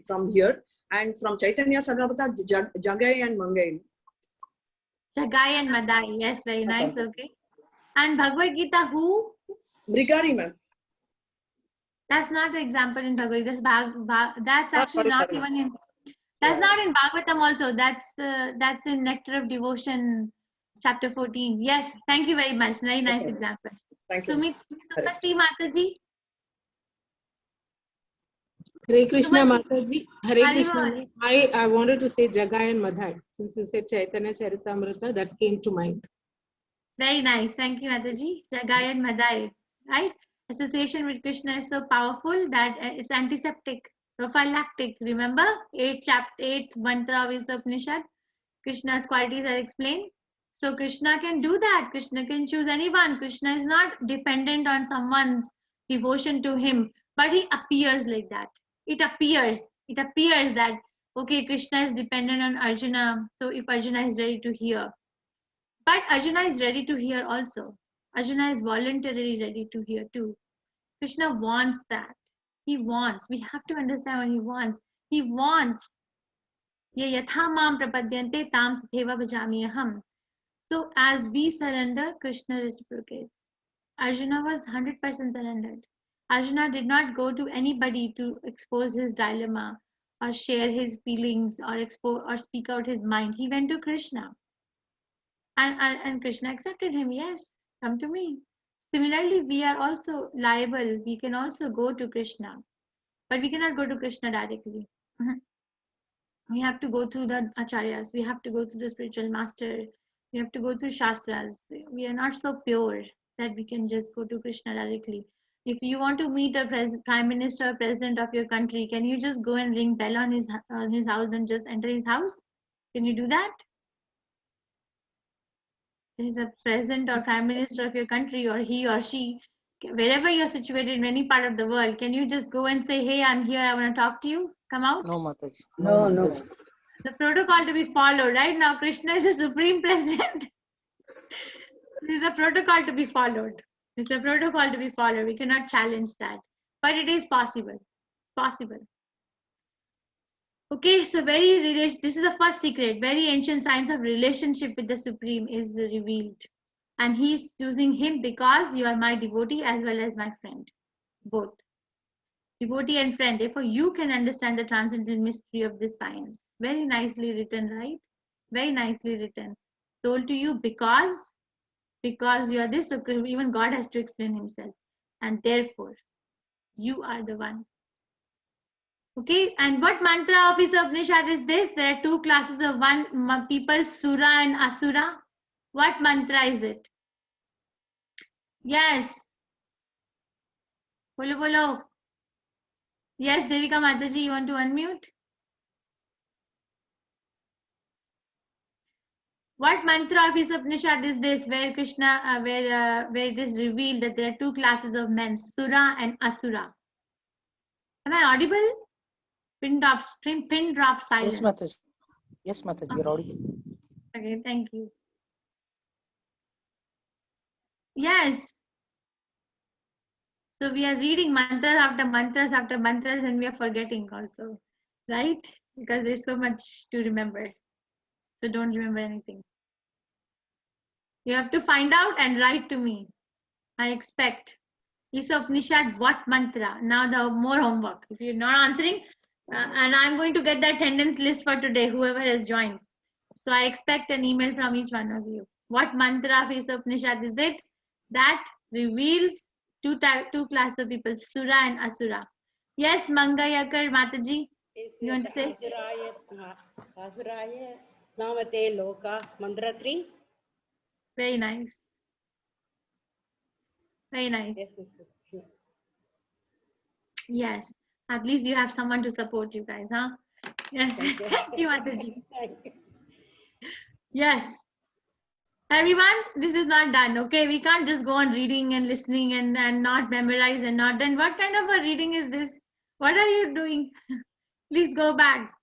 from here, and from Chaitanya Sarvabhata, Jagai and Mangai. Jagai and Madai, yes, very nice, okay. And Bhagavad Gita, who? Mrigari, ma'am. That's not the example in Bhagavad Gita. That's actually not even in. That's not in Bhagavatam also. That's in Nectar of Devotion, chapter 14. Yes, thank you very much. Very nice example. Thank you. Sumasti Mataji. Hare Krishna Mataji. Hare Krishna. I wanted to say Jagai and Madhai. Since you said Chaitanya Charitamrita, that came to mind. Very nice. Thank you, Mataji. Jagai and Madhai. Right? Association with Krishna is so powerful that it's antiseptic, prophylactic. Remember, 8th mantra of the Upanishad. Krishna's qualities are explained. So Krishna can do that. Krishna can choose anyone. Krishna is not dependent on someone's devotion to him, but he appears like that. It appears that, okay, Krishna is dependent on Arjuna. So if Arjuna is ready to hear, but Arjuna is ready to hear also. Arjuna is voluntarily ready to hear too. Krishna wants that. He wants. We have to understand what he wants. He wants. Ye yatha mam prapadyante tam satheva bhajami aham. So as we surrender, Krishna reciprocates. Arjuna was 100% surrendered. Arjuna did not go to anybody to expose his dilemma or share his feelings or speak out his mind. He went to Krishna. And Krishna accepted him. Yes, come to me. Similarly, we are also liable. We can also go to Krishna, but we cannot go to Krishna directly. We have to go through the acharyas. We have to go through the spiritual master. We have to go through shastras. We are not so pure that we can just go to Krishna directly. If you want to meet a prime minister or president of your country, can you just go and ring bell on his house and just enter his house? Can you do that? There is a president or prime minister of your country, or he or she, wherever you're situated in any part of the world, can you just go and say, hey, I'm here, I want to talk to you? Come out? No, Mataji. No, no. The protocol to be followed, right? Now Krishna is the supreme president. This is a protocol to be followed. It's a protocol to be followed. We cannot challenge that. But it is possible. It's possible. Okay, so this is the first secret. Very ancient science of relationship with the Supreme is revealed. And he's choosing him because you are my devotee as well as my friend. Both. Devotee and friend. Therefore, you can understand the transcendental mystery of this science. Very nicely written, right? Very nicely written. Told to you because you are this, even God has to explain himself. And therefore, you are the one. Okay, and what mantra of his Upanishad is this? There are two classes of people, Sura and Asura. What mantra is it? Yes. Bolo, bolo. Yes, Devika Mataji, you want to unmute? What mantra of his Upanishad is this, where Krishna, where it is revealed that there are two classes of men, Sura and Asura? Am I audible? Pin drop silence. Yes, Mataji. Yes, Mataji, you're audible. Okay, thank you. Yes. So we are reading mantras after mantras, and we are forgetting also, right? Because there's so much to remember. So don't remember anything. You have to find out and write to me. I expect. Isa Upanishad, what mantra? Now the more homework. If you're not answering, and I'm going to get the attendance list for today, whoever has joined. So I expect an email from each one of you. What mantra of Isa Upanishad is it that reveals two classes of people, Sura and Asura? Yes, Mangayakar Mataji, you want to say? Asuraya Namate Loka Mantra 3. Very nice. Very nice. Yes. At least you have someone to support you guys, huh? Yes. Thank you, Mataji. Yes. Everyone, this is not done, okay? We can't just go on reading and listening and not memorize and not done. What kind of a reading is this? What are you doing? Please go back.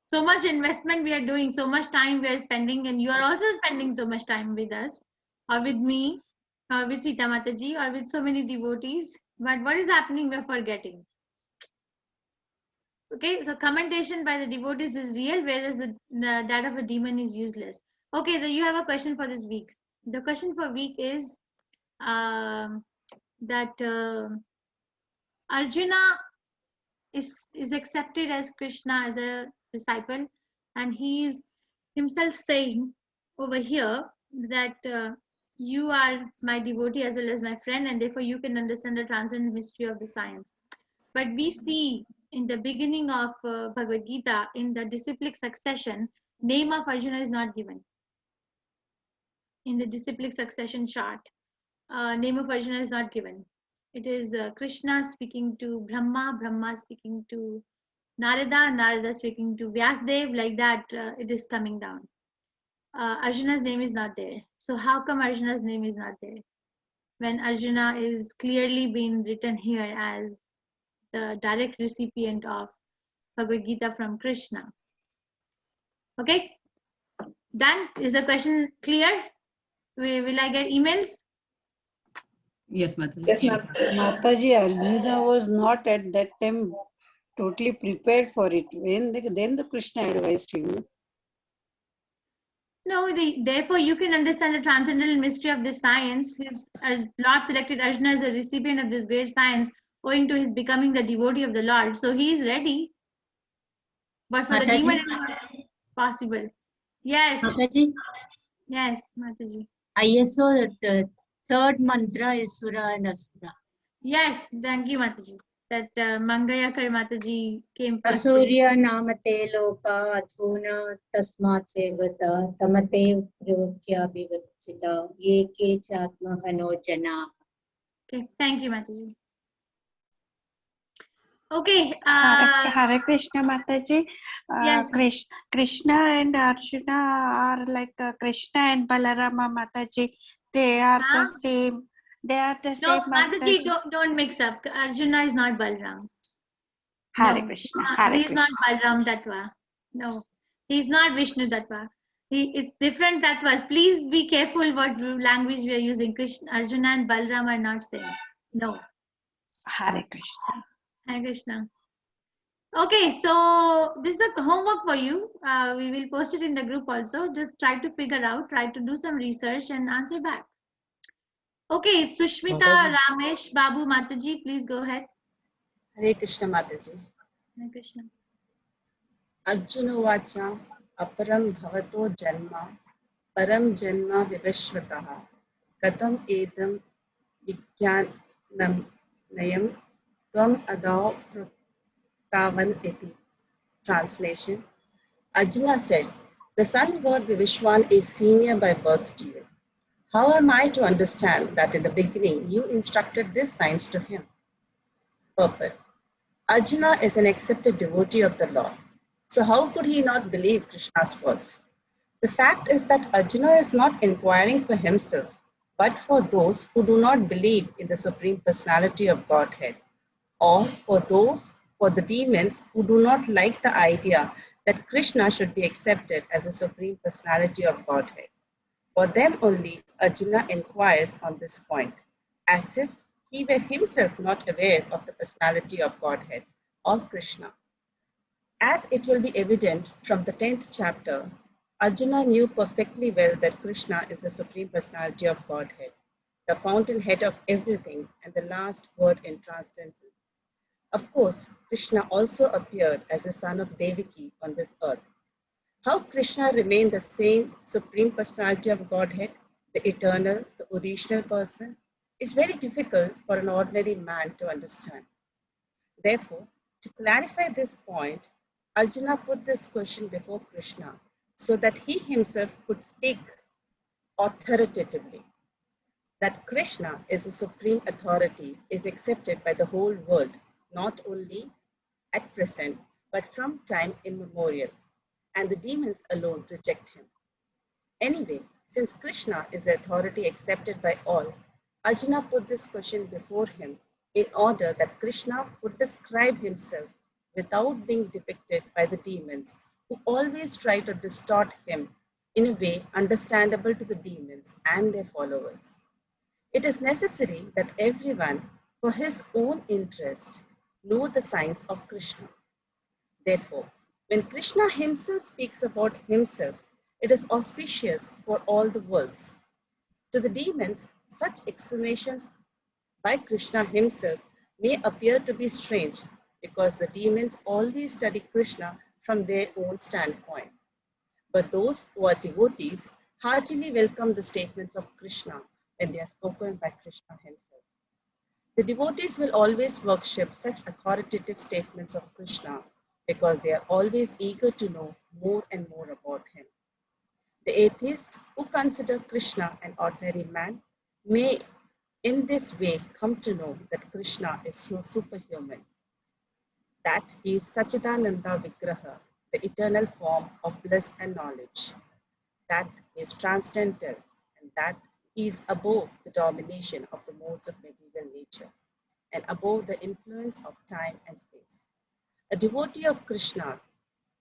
So much investment we are doing, so much time we are spending, and you are also spending so much time with us, or with me, or with Sita Mataji, or with so many devotees. But what is happening? We are forgetting. Okay, so commentation by the devotees is real, whereas that of a demon is useless. Okay, so you have a question for this week. The question for week is that Arjuna is accepted as Krishna as a disciple, and he is himself saying over here that you are my devotee as well as my friend, and therefore you can understand the transcendent mystery of the science. But we see in the beginning of Bhagavad Gita, in the disciplic succession, name of Arjuna is not given. In the disciplic succession chart, name of Arjuna is not given. It is Krishna speaking to Brahma, Brahma speaking to Narada, Narada speaking to Vyasdev, like that it is coming down. Arjuna's name is not there. So how come Arjuna's name is not there? When Arjuna is clearly being written here as the direct recipient of Bhagavad Gita from Krishna. Okay? Done? Is the question clear? Will I get emails? Yes, Mataji. Yes, ma'am. Mataji, Arjuna was not at that time totally prepared for it. Then the Krishna advised him. No, therefore you can understand the transcendental mystery of this science. His Lord selected Arjuna as a recipient of this great science owing to his becoming the devotee of the Lord. So he is ready. But for the demon, it's not possible. Yes. Mataji, Yes, Mataji. I saw that the third mantra is Sura and Asura. Yes, thank you, Mataji. That Mangayakar Mataji came first. Asurya namate loka adhuna tasmat sevata tamate pravukya vivachita yeke chatma hanojana. Okay, thank you, Mataji. Okay. Hare Krishna Mataji. Yes. Krishna and Arjuna are like Krishna and Balarama Mataji. They are the same. They are the same. No, Mataji, don't mix up. Arjuna is not Balram. Hare Krishna. Hare He's Krishna. not Balram Tattva. No, he's not Vishnu Tattva. It's different tattvas. Please be careful what language we are using. Krishna, Arjuna and Balram are not same. No. Hare Krishna. Hare Krishna. Okay, so this is a homework for you. We will post it in the group also. Just try to figure out, try to do some research and answer back. Okay, Sushmita Mataji. Ramesh Babu Mataji, please go ahead. Hare Krishna Mataji. Hare Krishna. Arjuna Vacha Aparam Bhavato Janma Param Janma Vivashvataha Katam Edam Vijnanam Nayam Tvam Adao Tavan Iti. Translation. Arjuna said, the sun god Vivishwan is senior by birth to you. How am I to understand that in the beginning you instructed this science to him? Purport. Arjuna is an accepted devotee of the Lord. So how could he not believe Krishna's words? The fact is that Arjuna is not inquiring for himself, but for those who do not believe in the Supreme Personality of Godhead, or for the demons who do not like the idea that Krishna should be accepted as the Supreme Personality of Godhead. For them only, Arjuna inquires on this point, as if he were himself not aware of the personality of Godhead or Krishna. As it will be evident from the 10th chapter, Arjuna knew perfectly well that Krishna is the Supreme Personality of Godhead, the fountainhead of everything and the last word in transcendence. Of course, Krishna also appeared as the son of Devaki on this earth. How Krishna remained the same Supreme Personality of Godhead, the eternal, the original person, is very difficult for an ordinary man to understand. Therefore, to clarify this point, Arjuna put this question before Krishna so that he himself could speak authoritatively. That Krishna is the supreme authority is accepted by the whole world, not only at present, but from time immemorial, and the demons alone reject him. Anyway, since Krishna is the authority accepted by all, Arjuna put this question before him in order that Krishna would describe himself without being depicted by the demons who always try to distort him in a way understandable to the demons and their followers. It is necessary that everyone, for his own interest, know the signs of Krishna. Therefore, when Krishna himself speaks about himself, it is auspicious for all the worlds. To the demons, such explanations by Krishna himself may appear to be strange because the demons always study Krishna from their own standpoint. But those who are devotees heartily welcome the statements of Krishna when they are spoken by Krishna himself. The devotees will always worship such authoritative statements of Krishna because they are always eager to know more and more about him. The atheist who consider Krishna an ordinary man may in this way come to know that Krishna is superhuman, that he is Sachidananda Vigraha, the eternal form of bliss and knowledge, that he is transcendental, and that he is above the domination of the modes of material nature and above the influence of time and space. A devotee of Krishna,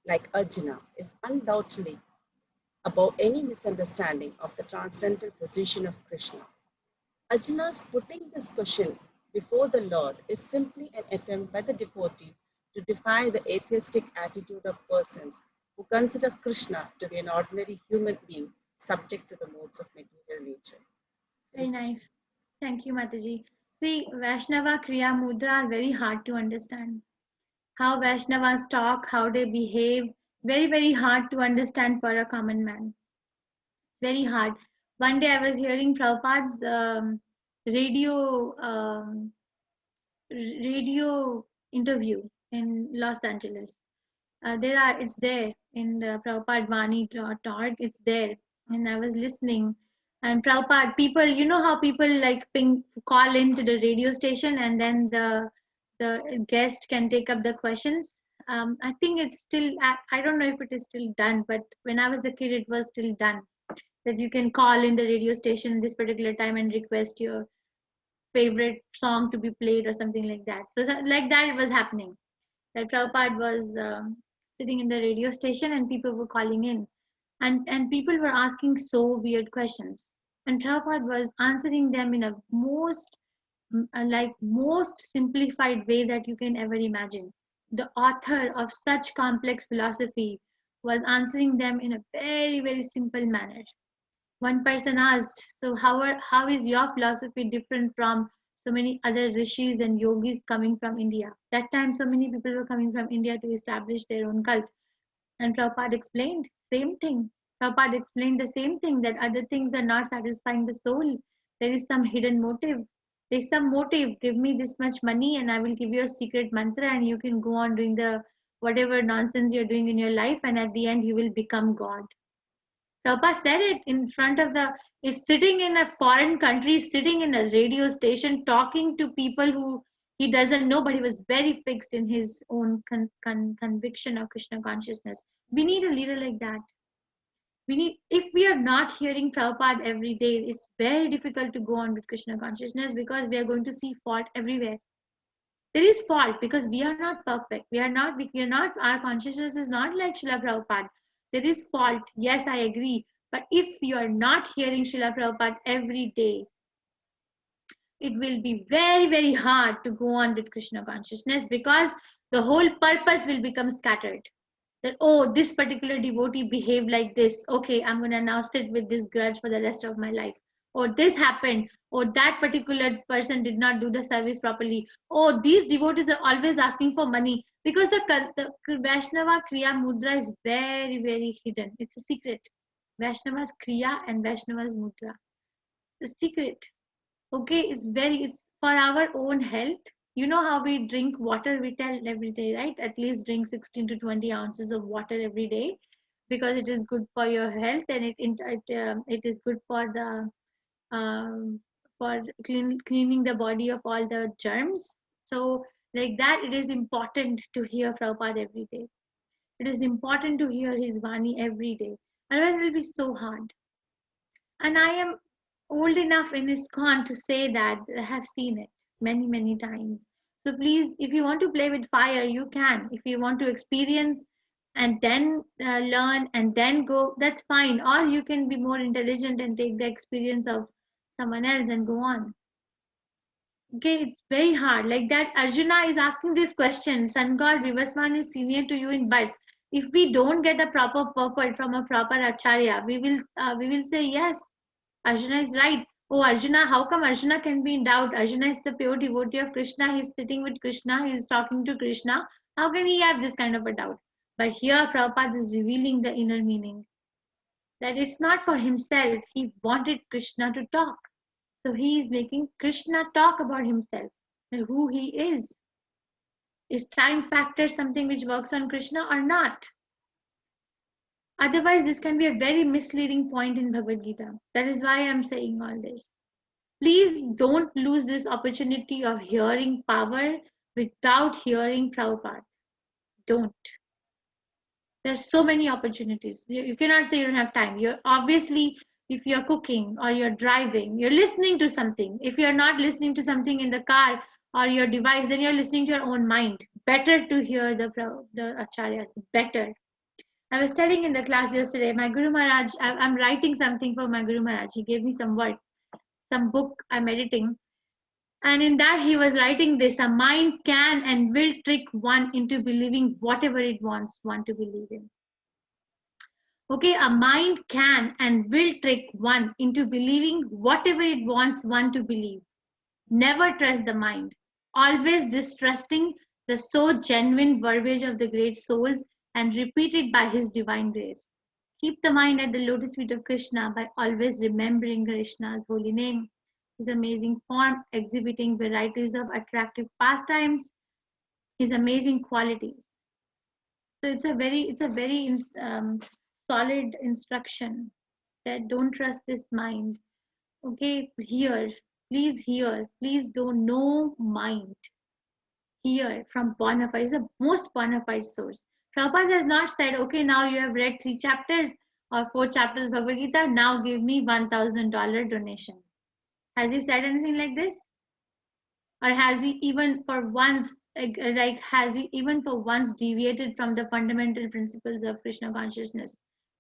like Arjuna, is undoubtedly above any misunderstanding of the transcendental position of Krishna. Arjuna's putting this question before the Lord is simply an attempt by the devotee to defy the atheistic attitude of persons who who consider Krishna to be an ordinary human being subject to the modes of material nature. Very nice. Thank you, Mataji. See, Vaishnava Kriya Mudra are very hard to understand. How Vaishnavas talk, how they behave, very, very hard to understand for a common man. Very hard. One day I was hearing Prabhupada's radio interview in Los Angeles. It's there in the prabhupadvani.org, it's there. And I was listening. And Prabhupada, people, you know how people like call into the radio station and then the guest can take up the questions. I think it's still, I don't know if it is still done, but when I was a kid, it was still done. That you can call in the radio station this particular time and request your favorite song to be played or something like that. So like that it was happening. That Prabhupada was sitting in the radio station and people were calling in. And people were asking so weird questions. And Prabhupada was answering them in a most simplified way that you can ever imagine. The author of such complex philosophy was answering them in a very, very simple manner. One person asked, so how is your philosophy different from so many other rishis and yogis coming from India? That time, so many people were coming from India to establish their own cult. And Prabhupada explained same thing. Prabhupada explained the same thing, that other things are not satisfying the soul. There is some hidden motive. There's some motive. Give me this much money and I will give you a secret mantra and you can go on doing the whatever nonsense you're doing in your life, and at the end you will become God. Prabhupada said it in front of is sitting in a foreign country, sitting in a radio station, talking to people who he doesn't know, but he was very fixed in his own conviction of Krishna consciousness. We need a leader like that. If we are not hearing Prabhupada every day, it's very difficult to go on with Krishna consciousness because we are going to see fault everywhere. There is fault because we are not perfect. Our consciousness is not like Srila Prabhupada. There is fault. Yes, I agree. But if you are not hearing Srila Prabhupada every day, it will be very, very hard to go on with Krishna consciousness because the whole purpose will become scattered. That, oh, this particular devotee behaved like this. Okay, I'm going to now sit with this grudge for the rest of my life. Or this happened. Or that particular person did not do the service properly. Oh, these devotees are always asking for money. Because the Vaishnava Kriya Mudra is very, very hidden. It's a secret. Vaishnava's Kriya and Vaishnava's Mudra. The secret. Okay, it's for our own health. You know how we drink water, we tell every day, right? At least drink 16 to 20 ounces of water every day because it is good for your health and it is good for the cleaning the body of all the germs. So like that, it is important to hear Prabhupada every day. It is important to hear his Vani every day. Otherwise, it will be so hard. And I am old enough in ISKCON to say that I have seen it many, many times. So please, if you want to play with fire, you can. If you want to experience and then learn and then go, that's fine. Or you can be more intelligent and take the experience of someone else and go on. Okay, it's very hard. Like that, Arjuna is asking this question. Sun God Vivaswan is senior to you in birth. If we don't get a proper purport from a proper acharya, we will say yes. Arjuna is right. Oh, Arjuna, how come Arjuna can be in doubt? Arjuna is the pure devotee of Krishna. He's sitting with Krishna. He's talking to Krishna. How can he have this kind of a doubt? But here, Prabhupada is revealing the inner meaning. That it's not for himself. He wanted Krishna to talk. So he is making Krishna talk about himself and who he is. Is time factor something which works on Krishna or not? Otherwise, this can be a very misleading point in Bhagavad Gita. That is why I am saying all this. Please don't lose this opportunity of hearing power without hearing Prabhupada. Don't. There's so many opportunities. You cannot say you don't have time. You're obviously, if you're cooking or you're driving, you're listening to something. If you're not listening to something in the car or your device, then you're listening to your own mind. Better to hear the acharyas. Better. I was studying in the class yesterday. My Guru Maharaj, I'm writing something for my Guru Maharaj. He gave me some work, some book I'm editing. And in that he was writing this, a mind can and will trick one into believing whatever it wants one to believe in. Okay, a mind can and will trick one into believing whatever it wants one to believe. Never trust the mind, always distrusting the so genuine verbiage of the great souls and repeated by his divine grace. Keep the mind at the lotus feet of Krishna by always remembering Krishna's holy name, his amazing form, exhibiting varieties of attractive pastimes, his amazing qualities. So it's a very solid instruction that don't trust this mind. Okay, please don't know mind. Hear from bona fide, is the most bona fide source. Prabhupada has not said, okay, now you have read 3 chapters or 4 chapters of Bhagavad Gita, now give me $1,000 donation. Has he said anything like this? Or has he even for once deviated from the fundamental principles of Krishna consciousness?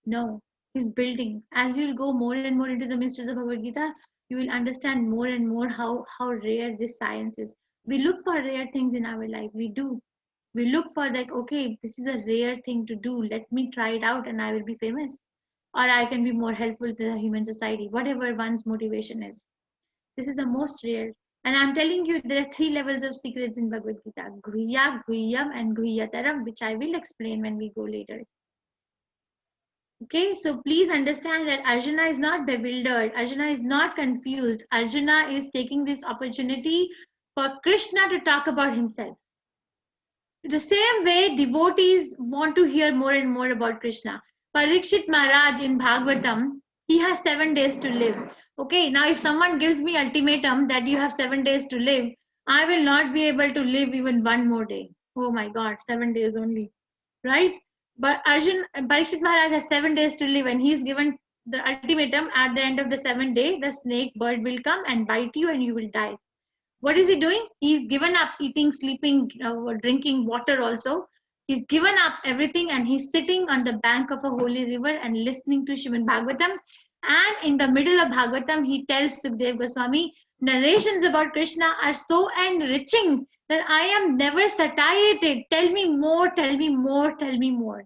No, he's building. As you'll go more and more into the mysteries of Bhagavad Gita, you will understand more and more how rare this science is. We look for rare things in our life. We do. We look for like, okay, this is a rare thing to do. Let me try it out and I will be famous. Or I can be more helpful to the human society, whatever one's motivation is. This is the most rare. And I'm telling you, there are 3 levels of secrets in Bhagavad Gita. Guhya, Guhyam and Guhyataram, which I will explain when we go later. Okay, so please understand that Arjuna is not bewildered. Arjuna is not confused. Arjuna is taking this opportunity for Krishna to talk about himself. The same way devotees want to hear more and more about Krishna. Parikshit Maharaj in Bhagavatam, he has 7 days to live. Okay, now if someone gives me ultimatum that you have 7 days to live, I will not be able to live even 1 more day. Oh my God, 7 days only, right? But Parikshit Maharaj has 7 days to live and he's given the ultimatum at the end of the 7th day, the snake bird will come and bite you and you will die. What is he doing? He's given up eating, sleeping, drinking water also. He's given up everything and he's sitting on the bank of a holy river and listening to Srimad Bhagavatam. And in the middle of Bhagavatam, he tells Sukdev Goswami, narrations about Krishna are so enriching that I am never satiated. Tell me more, tell me more, tell me more.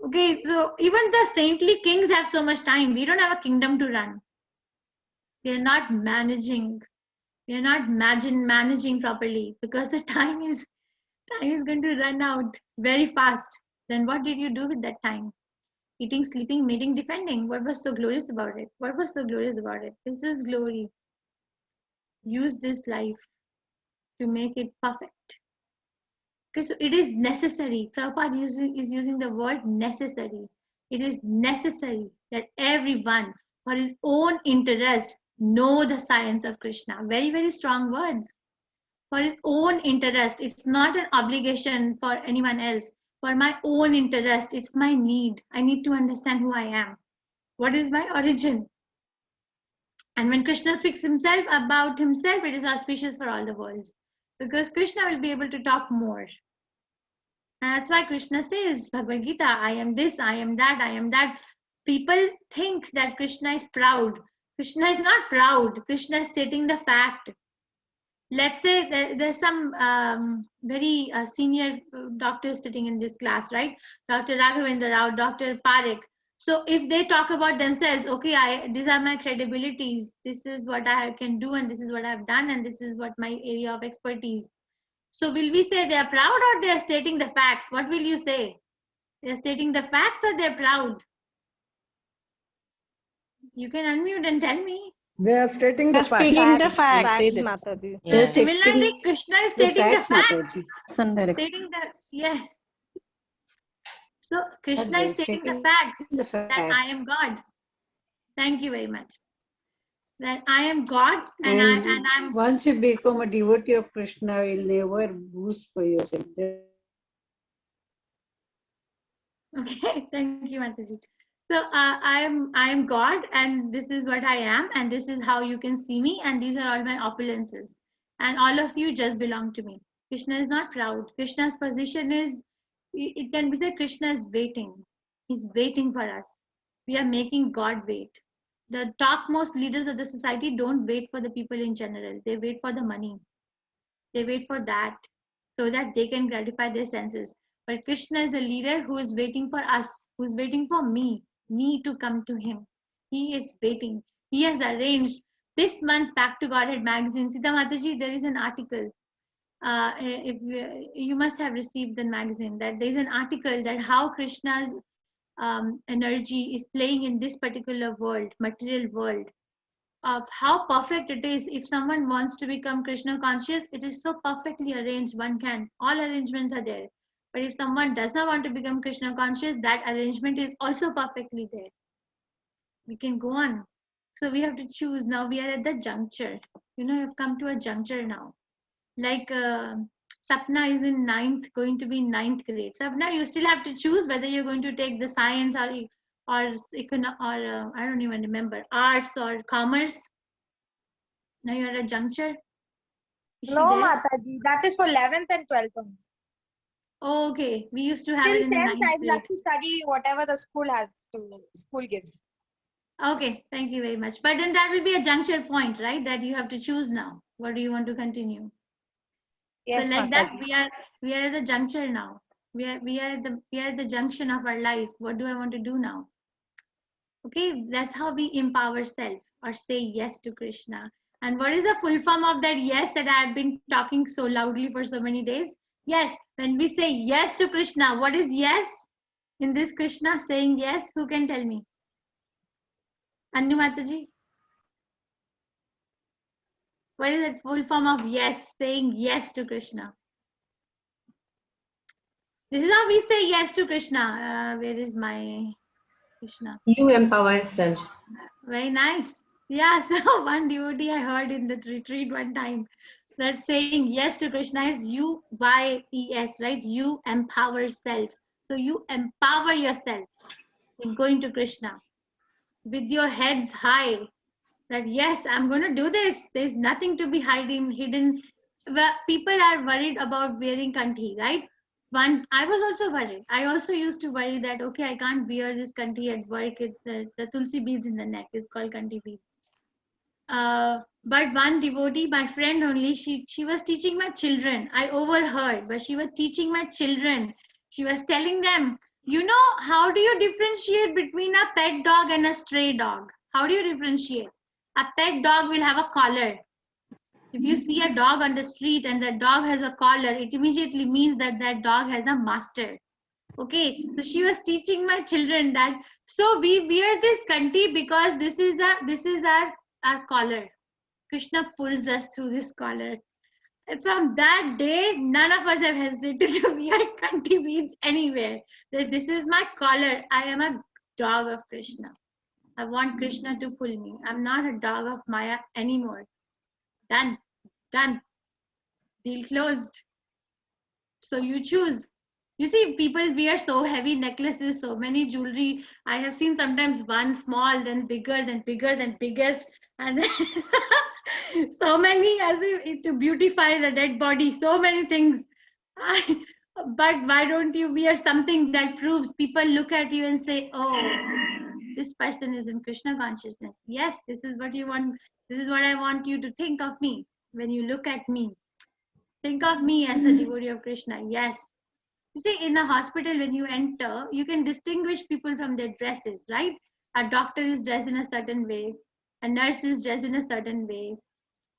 Okay, so even the saintly kings have so much time. We don't have a kingdom to run. We are not managing. We are not managing properly because the time is going to run out very fast. Then what did you do with that time? Eating, sleeping, mating, defending. What was so glorious about it? What was so glorious about it? This is glory. Use this life to make it perfect. Okay, so it is necessary. Prabhupada is using the word necessary. It is necessary that everyone, for his own interest, know the science of Krishna. Very, very strong words. For his own interest. It's not an obligation for anyone else. For my own interest, it's my need. I need to understand who I am. What is my origin? And when Krishna speaks about himself, it is auspicious for all the worlds. Because Krishna will be able to talk more. And that's why Krishna says, Bhagavad Gita, I am this, I am that, I am that. People think that Krishna is proud. Krishna is not proud. Krishna is stating the fact. Let's say there's some very senior doctors sitting in this class, right? Dr. Raghavendra Rao, Dr. Parekh. So if they talk about themselves, okay, these are my credibilities. This is what I can do and this is what I've done and this is what my area of expertise. So will we say they are proud or they are stating the facts? What will you say? They are stating the facts or they're proud? You can unmute and tell me. They are stating the facts. Speaking the facts. Yeah, similarly, Krishna is stating the facts. Stating the, yeah. So Krishna is stating the facts that I am God. Thank you very much. That I am God and I'm. Once you become a devotee of Krishna, you'll never boost for yourself. Okay, thank you, Mataji. So I am God and this is what I am and this is how you can see me and these are all my opulences and all of you just belong to me. Krishna is not proud. Krishna's position is, it can be said Krishna is waiting. He's waiting for us. We are making God wait. The topmost leaders of the society don't wait for the people in general. They wait for the money. They wait for that so that they can gratify their senses. But Krishna is a leader who is waiting for us. who's waiting for me to come to him. He is waiting. He has arranged this month's Back to Godhead magazine. Sita Mataji, there is an article. If you must have received the magazine, that there is an article that how Krishna's energy is playing in this particular world, material world, of how perfect it is. If someone wants to become Krishna conscious, it is so perfectly arranged. One can, all arrangements are there. But if someone does not want to become Krishna conscious, that arrangement is also perfectly there. We can go on. So we have to choose. Now we are at the juncture. You've come to a juncture now. Like Sapna is in going to be in 9th grade. Sapna, you still have to choose whether you're going to take the science or I don't even remember, arts or commerce. Now you're at a juncture. No, Mataji, that is for 11th and 12th only. Oh, okay, we used to have Till it in the 10th, 9th I will grade. have to study whatever the school gives. Okay, thank you very much. But then that will be a juncture point, right? That you have to choose now. What do you want to continue? Yes, so like Mataji. that, we are at the juncture now. We are at the junction of our life. What do I want to do now? Okay, that's how we empower self or say yes to Krishna. And what is the full form of that yes that I have been talking so loudly for so many days? Yes, when we say yes to Krishna, what is yes in this Krishna saying yes? Who can tell me? Annu Mataji? What is the full form of yes, saying yes to Krishna? This is how we say yes to Krishna. Where is my Krishna? You empower self. Very nice. Yeah, so one devotee I heard in the retreat one time that saying yes to Krishna is UYES, right? You empower self. So you empower yourself in going to Krishna with your heads high. That yes, I'm going to do this. There's nothing to be hidden. People are worried about wearing kanthi, right? I was also worried. I also used to worry that, okay, I can't wear this kanthi at work. It's the tulsi beads in the neck is called kanthi beads. But one devotee, my friend only, she was teaching my children. I overheard, but she was teaching my children. She was telling them, how do you differentiate between a pet dog and a stray dog? How do you differentiate? A pet dog will have a collar. If you see a dog on the street and the dog has a collar, it immediately means that that dog has a master. Okay, so she was teaching my children that. So we wear this kanti because this is our collar. Krishna pulls us through this collar. And from that day, none of us have hesitated to wear kanti beads anywhere. That this is my collar. I am a dog of Krishna. I want Krishna to pull me. I'm not a dog of Maya anymore. Done. Done. Deal closed. So you choose. You see, people wear so heavy necklaces, so many jewelry. I have seen sometimes one small, then bigger, then bigger, then biggest, and so many as if to beautify the dead body. So many things. But why don't you wear something that proves? People look at you and say, "Oh, this person is in Krishna consciousness." Yes, this is what you want. This is what I want you to think of me when you look at me. Think of me as a devotee of Krishna. Yes. You see, in a hospital, when you enter, you can distinguish people from their dresses, right? A doctor is dressed in a certain way, a nurse is dressed in a certain way,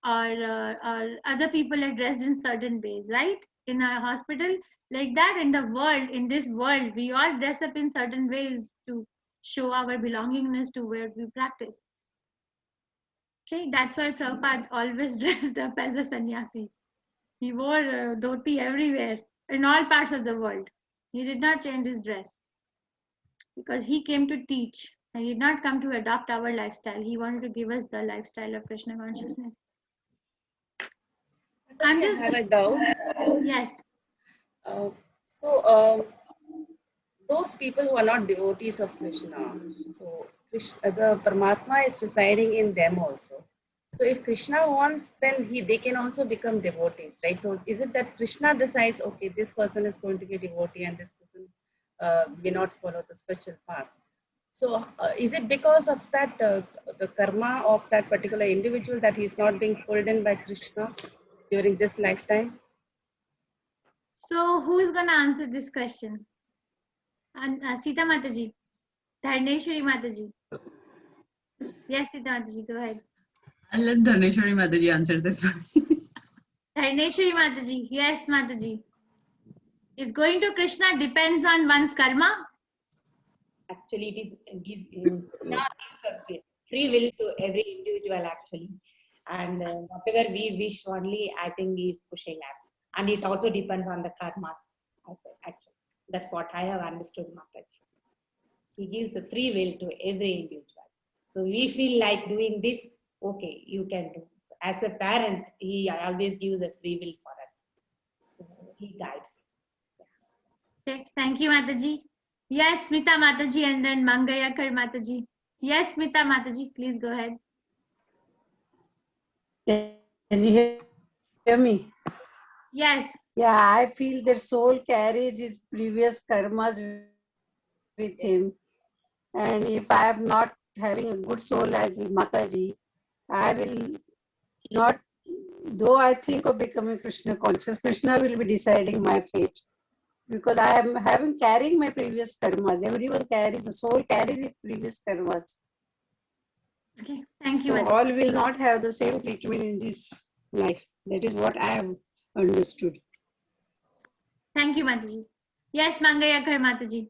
or other people are dressed in certain ways, right? In a hospital, like that, in the world, in this world, we all dress up in certain ways to show our belongingness to where we practice. Okay, that's why Prabhupada always dressed up as a sannyasi. He wore dhoti everywhere, in all parts of the world. He did not change his dress because he came to teach and he did not come to adopt our lifestyle. He wanted to give us the lifestyle of Krishna consciousness. I have a doubt. Yes. Those people who are not devotees of Krishna, so the Paramatma is residing in them also. So if Krishna wants, then they can also become devotees, right? So is it that Krishna decides, okay, this person is going to be a devotee and this person may not follow the spiritual path? So is it because of that, the karma of that particular individual, that he is not being pulled in by Krishna during this lifetime? So who is going to answer this question? And Sita Mataji. Dharneshwari Mataji. Yes, Sita Mataji, go ahead. I'll let Dharneshwari Mataji answer this one. Dharneshwari Mataji. Yes, Mataji. Is going to Krishna depends on one's karma? Actually, it is Krishna gives a free will to every individual actually. And whatever we wish only, I think he is pushing us. And it also depends on the karmas. Actually, that's what I have understood, Mataji. He gives a free will to every individual. So we feel like doing this, okay, you can do. So as a parent, he always gives a free will for us. So he guides. Okay, thank you, Mataji. Yes, Smita Mataji and then Mangayakar Mataji. Yes, Smita Mataji, please go ahead. Can you hear me? Yes. Yeah, I feel that soul carries his previous karmas with him. And if I am not having a good soul as Mataji, I will not, though I think of becoming Krishna conscious, Krishna will be deciding my fate. Because I am carrying my previous karmas. Everyone carries, the soul carries its previous karmas. Okay, thank you. So all will not have the same treatment in this life. That is what I have understood. Thank you, Mataji. Yes, Mangayakar Mataji.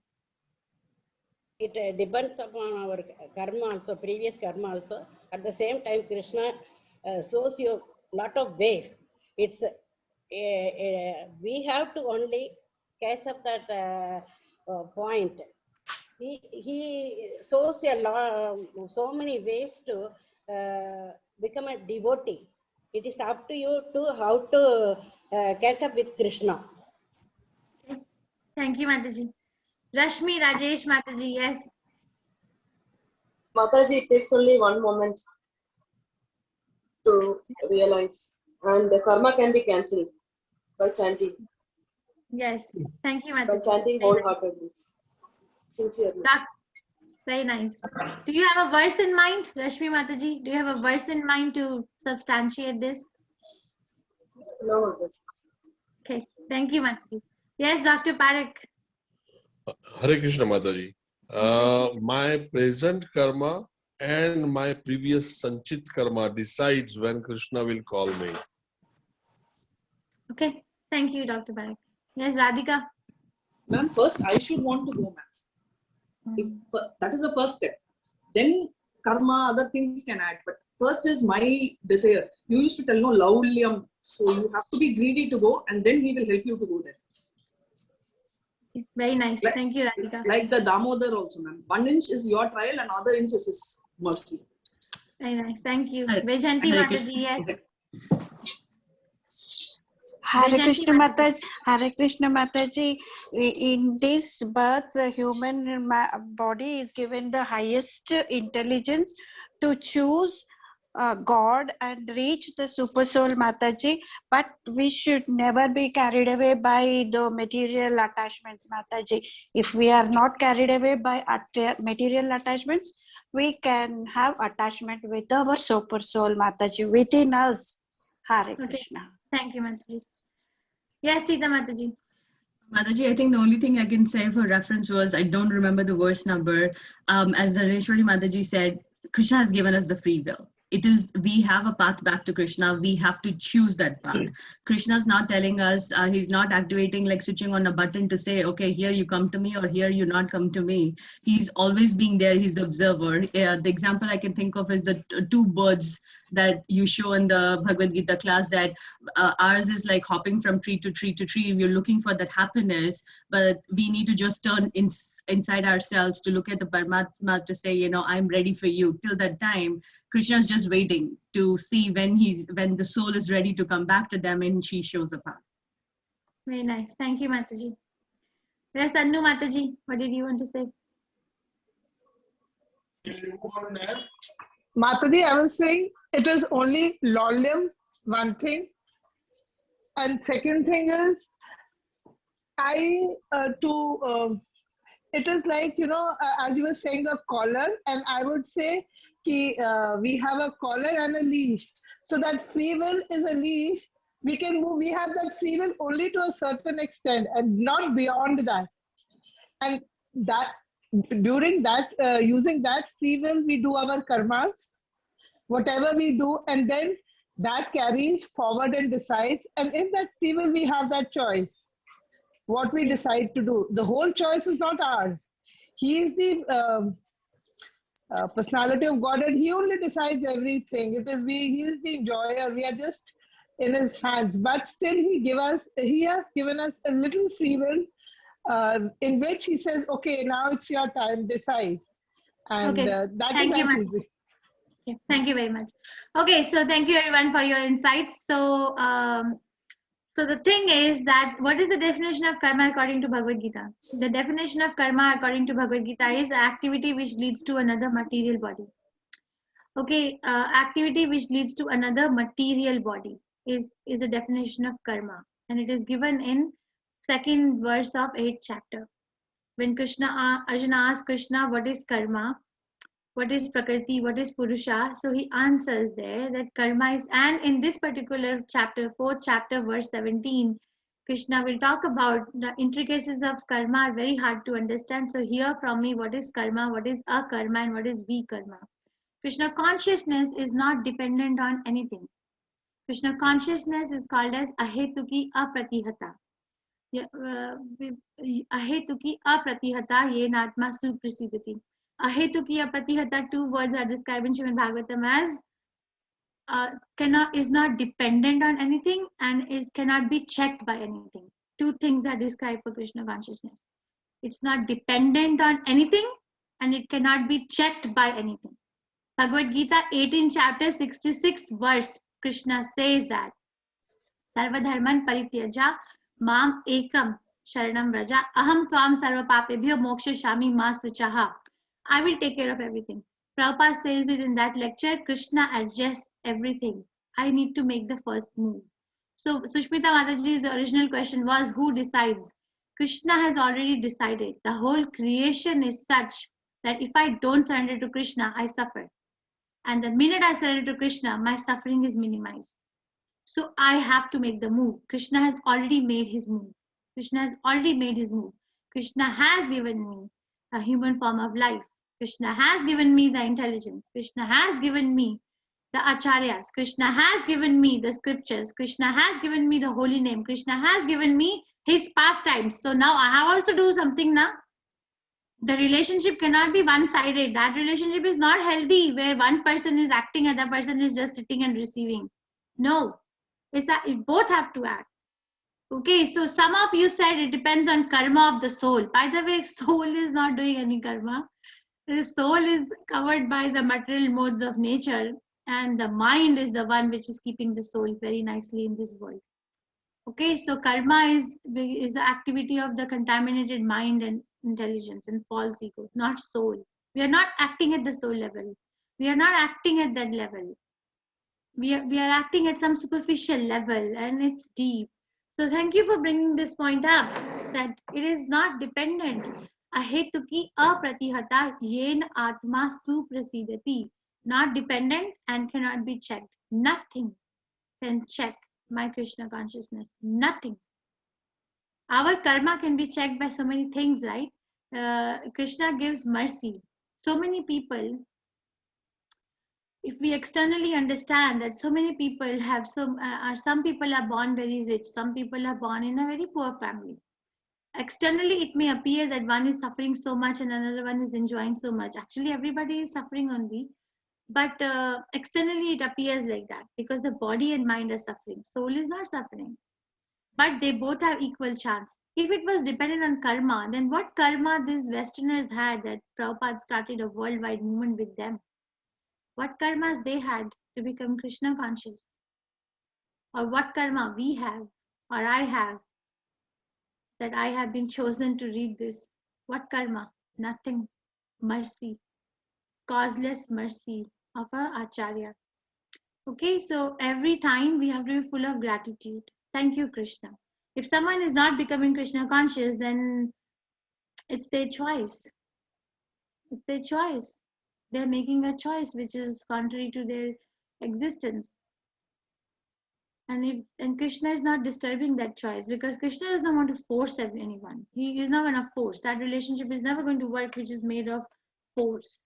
It depends upon our karma also, previous karma also. At the same time, Krishna shows you a lot of ways. It's we have to only catch up that point. He shows a lot, so many ways to become a devotee. It is up to you to how to catch up with Krishna. Okay. Thank you, Mataji. Rashmi Rajesh Mataji, yes. Mataji, it takes only one moment to realize, and the karma can be cancelled by chanting. Yes, thank you, Mataji. By chanting wholeheartedly, sincerely. Very nice. Do you have a verse in mind, Rashmi Mataji? Do you have a verse in mind to substantiate this? No, Mataji. Okay, thank you, Mataji. Yes, Dr. Parekh. Hare Krishna Mataji. My present karma and my previous sanchit karma decides when Krishna will call me. Okay, thank you, Dr. Parekh. Yes, Radhika. Ma'am, first I should want to go, ma'am. If that is the first step, then karma, other things can add. But first is my desire. You used to tell no laulyam, so you have to be greedy to go, and then he will help you to go there. Very nice. Thank you, Radhika. Like the Damodar also, ma'am. 1 inch is your trial, and other inch is his mercy. Very nice. Thank you. Vajanti Mataji, yes. Hare Krishna Mataji. Hare Krishna Mataji. In this birth, the human body is given the highest intelligence to choose God and reach the super soul, Mataji, but we should never be carried away by the material attachments, Mataji. If we are not carried away by material attachments, we can have attachment with our super soul, Mataji, within us. Hare Krishna. Thank you, Mataji. Yes, Sita Mataji. Mataji, I think the only thing I can say for reference was, I don't remember the verse number. As Dharneshwari Mataji said, Krishna has given us the free will. It is, we have a path back to Krishna. We have to choose that path. Krishna's not telling us, he's not activating, like switching on a button to say, okay, here you come to me or here you not come to me. He's always being there. He's the observer. The example I can think of is the two birds that you show in the Bhagavad Gita class, that ours is like hopping from tree to tree to tree. We're looking for that happiness, but we need to just turn inside ourselves to look at the Paramatma to say, you know, I'm ready for you. Till that time, Krishna's just waiting to see when the soul is ready to come back to them, and she shows the path. Very nice. Thank you, Mataji. Yes, Annu Mataji, what did you want to say? Mataji, I was saying it is only laulyam, one thing. And second thing is, it is like, you know, as you were saying, a collar, and I would say we have a collar and a leash. So that free will is a leash. We can move, we have that free will only to a certain extent and not beyond that. And that during that using that free will, we do our karmas, whatever we do, and then that carries forward and decides. And in that free will, we have that choice, what we decide to do. The whole choice is not ours. He is the personality of God, and he only decides everything. It is he is the enjoyer. We are just in his hands. But still, he has given us a little free will, in which he says, "Okay, now it's your time. Decide." And Okay. that Thank is you, as ma'am. easy. Okay, thank you very much. Okay, so thank you everyone for your insights. So, so the thing is that what is the definition of karma according to Bhagavad Gita? The definition of karma according to Bhagavad Gita is activity which leads to another material body. Okay, activity which leads to another material body is a definition of karma, and it is given in second verse of 8th chapter. When Arjuna asked Krishna, what is karma? What is Prakriti? What is Purusha? So he answers there that karma is, and in this particular chapter, 4th chapter, verse 17, Krishna will talk about the intricacies of karma are very hard to understand. So hear from me what is karma, what is akarma, and what is vikarma. Krishna consciousness is not dependent on anything. Krishna consciousness is called as ahetuki apratihata. Ahetuki apratihata yenatma suprasidati. Ahetuki apratihata, two words are described in Srimad Bhagavatam as is not dependent on anything and cannot be checked by anything. Two things are described for Krishna consciousness. It's not dependent on anything and it cannot be checked by anything. Bhagavad Gita 18 chapter 66 verse, Krishna says that Sarvadharman parityaja mam ekam sharanam vraja aham tvam sarva papebhyo mokshashami ma suchaha. I will take care of everything. Prabhupada says it in that lecture, Krishna adjusts everything. I need to make the first move. So Sushmita Mataji's original question was, who decides? Krishna has already decided. The whole creation is such that if I don't surrender to Krishna, I suffer. And the minute I surrender to Krishna, my suffering is minimized. So I have to make the move. Krishna has already made his move. Krishna has already made his move. Krishna has given me a human form of life. Krishna has given me the intelligence. Krishna has given me the acharyas. Krishna has given me the scriptures. Krishna has given me the holy name. Krishna has given me his pastimes. So now I have also to do something now. The relationship cannot be one-sided. That relationship is not healthy where one person is acting and the other person is just sitting and receiving. No, both have to act. Okay, so some of you said it depends on karma of the soul. By the way, soul is not doing any karma. The soul is covered by the material modes of nature, and the mind is the one which is keeping the soul very nicely in this world. Okay, so karma is the activity of the contaminated mind and intelligence and false ego, not soul. We are not acting at the soul level. We are not acting at that level. We are acting at some superficial level, and it's deep. So thank you for bringing this point up, that it is not dependent. Ahetuki apratihata yen atma suprasidati. Not dependent and cannot be checked. Nothing can check my Krishna consciousness. Nothing. Our karma can be checked by so many things, right? Krishna gives mercy. So many people, if we externally understand that so many people have some people are born very rich, some people are born in a very poor family. Externally, it may appear that one is suffering so much and another one is enjoying so much. Actually, everybody is suffering only. But externally, it appears like that because the body and mind are suffering. Soul is not suffering. But they both have equal chance. If it was dependent on karma, then what karma these Westerners had that Prabhupada started a worldwide movement with them? What karmas they had to become Krishna conscious? Or what karma we have, or I have, that I have been chosen to read this? What karma? Nothing. Mercy. Causeless mercy of our Acharya. Okay, so every time we have to be full of gratitude. Thank you, Krishna. If someone is not becoming Krishna conscious, then it's their choice. It's their choice. They're making a choice which is contrary to their existence. And Krishna is not disturbing that choice, because Krishna does not want to force anyone. He is not going to force. That relationship is never going to work, which is made of force.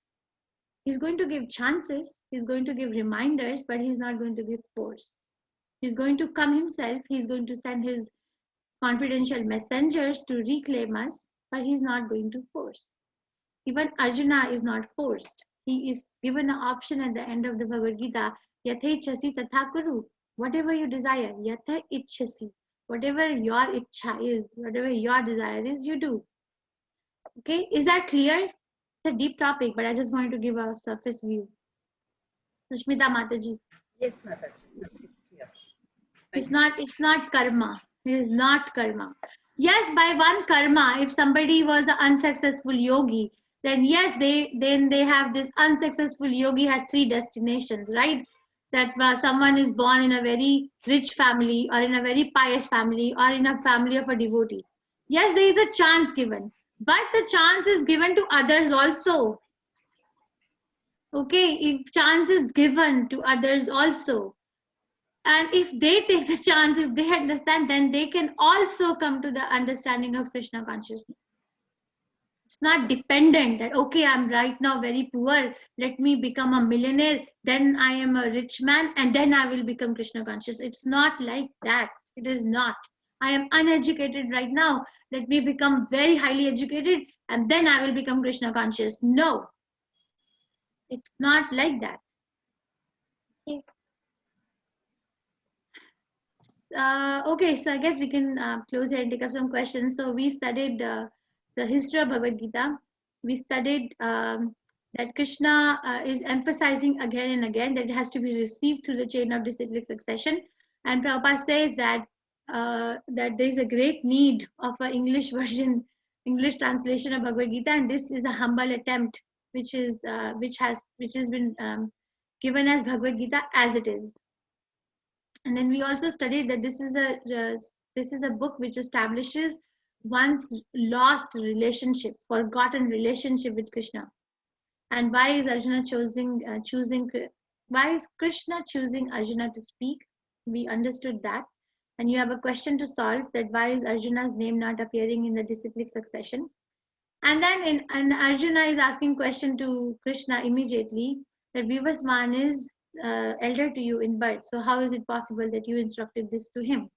He's going to give chances, he's going to give reminders, but he's not going to give force. He's going to come himself, he's going to send his confidential messengers to reclaim us, but he's not going to force. Even Arjuna is not forced. He is given an option at the end of the Bhagavad Gita, Yathe Ichhasi Tatha Kuru. Whatever you desire, Yatha Ichhasi. Whatever your Ichha is, whatever your desire is, you do. Okay, is that clear? It's a deep topic, but I just wanted to give a surface view. Sushmita Mataji. Yes, Mataji. It's clear. It's not karma. It is not karma. Yes, by one karma, if somebody was an unsuccessful yogi, then yes, they have this unsuccessful yogi has 3 destinations, right? That someone is born in a very rich family, or in a very pious family, or in a family of a devotee. Yes, there is a chance given, but the chance is given to others also. Okay, if chance is given to others also, and if they take the chance, if they understand, then they can also come to the understanding of Krishna consciousness. It's not dependent that, okay, I'm right now very poor, let me become a millionaire, then I am a rich man, and then I will become Krishna conscious. It's not like that. It is not. I am uneducated right now, let me become very highly educated, and then I will become Krishna conscious. No. It's not like that. Okay. Okay, so I guess we can close here and take up some questions. So we studied the history of Bhagavad Gita. We studied that Krishna is emphasizing again and again that it has to be received through the chain of disciplic succession. And Prabhupada says that that there is a great need of an English version, English translation of Bhagavad Gita, and this is a humble attempt, which has been given as Bhagavad Gita as it is. And then we also studied that this is a book which establishes one's lost relationship, forgotten relationship with Krishna. And why is Arjuna why is Krishna choosing Arjuna to speak? We understood that. And you have a question to solve, that why is Arjuna's name not appearing in the disciplic succession? And then Arjuna is asking question to Krishna immediately, that Vivaswan is elder to you in birth, so how is it possible that you instructed this to him?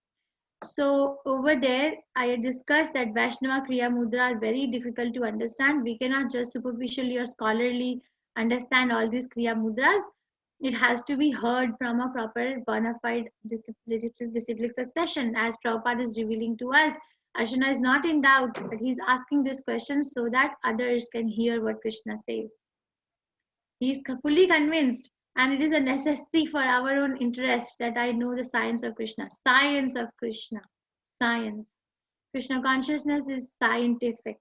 So over there I discussed that Vaishnava Kriya Mudra are very difficult to understand. We cannot just superficially or scholarly understand all these Kriya Mudras. It has to be heard from a proper bona fide disciplic succession. As Prabhupada is revealing to us, Arjuna is not in doubt, but he's asking this question so that others can hear what Krishna says. He's fully convinced, and it is a necessity for our own interest that I know the science of Krishna. Science of Krishna. Science. Krishna consciousness is scientific.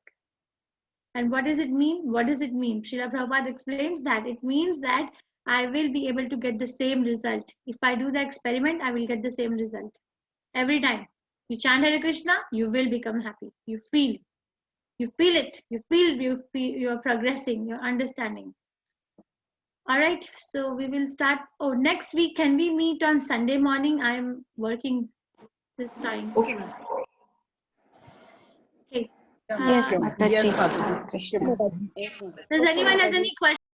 And what does it mean? What does it mean? Srila Prabhupada explains that it means that I will be able to get the same result. If I do the experiment, I will get the same result. Every time you chant Hare Krishna, you will become happy. You feel it. You feel you're progressing, you're understanding. All right, so we will start. Oh, next week, can we meet on Sunday morning? I'm working this time. Okay. Okay. Yes, Mataji. Does anyone has any questions?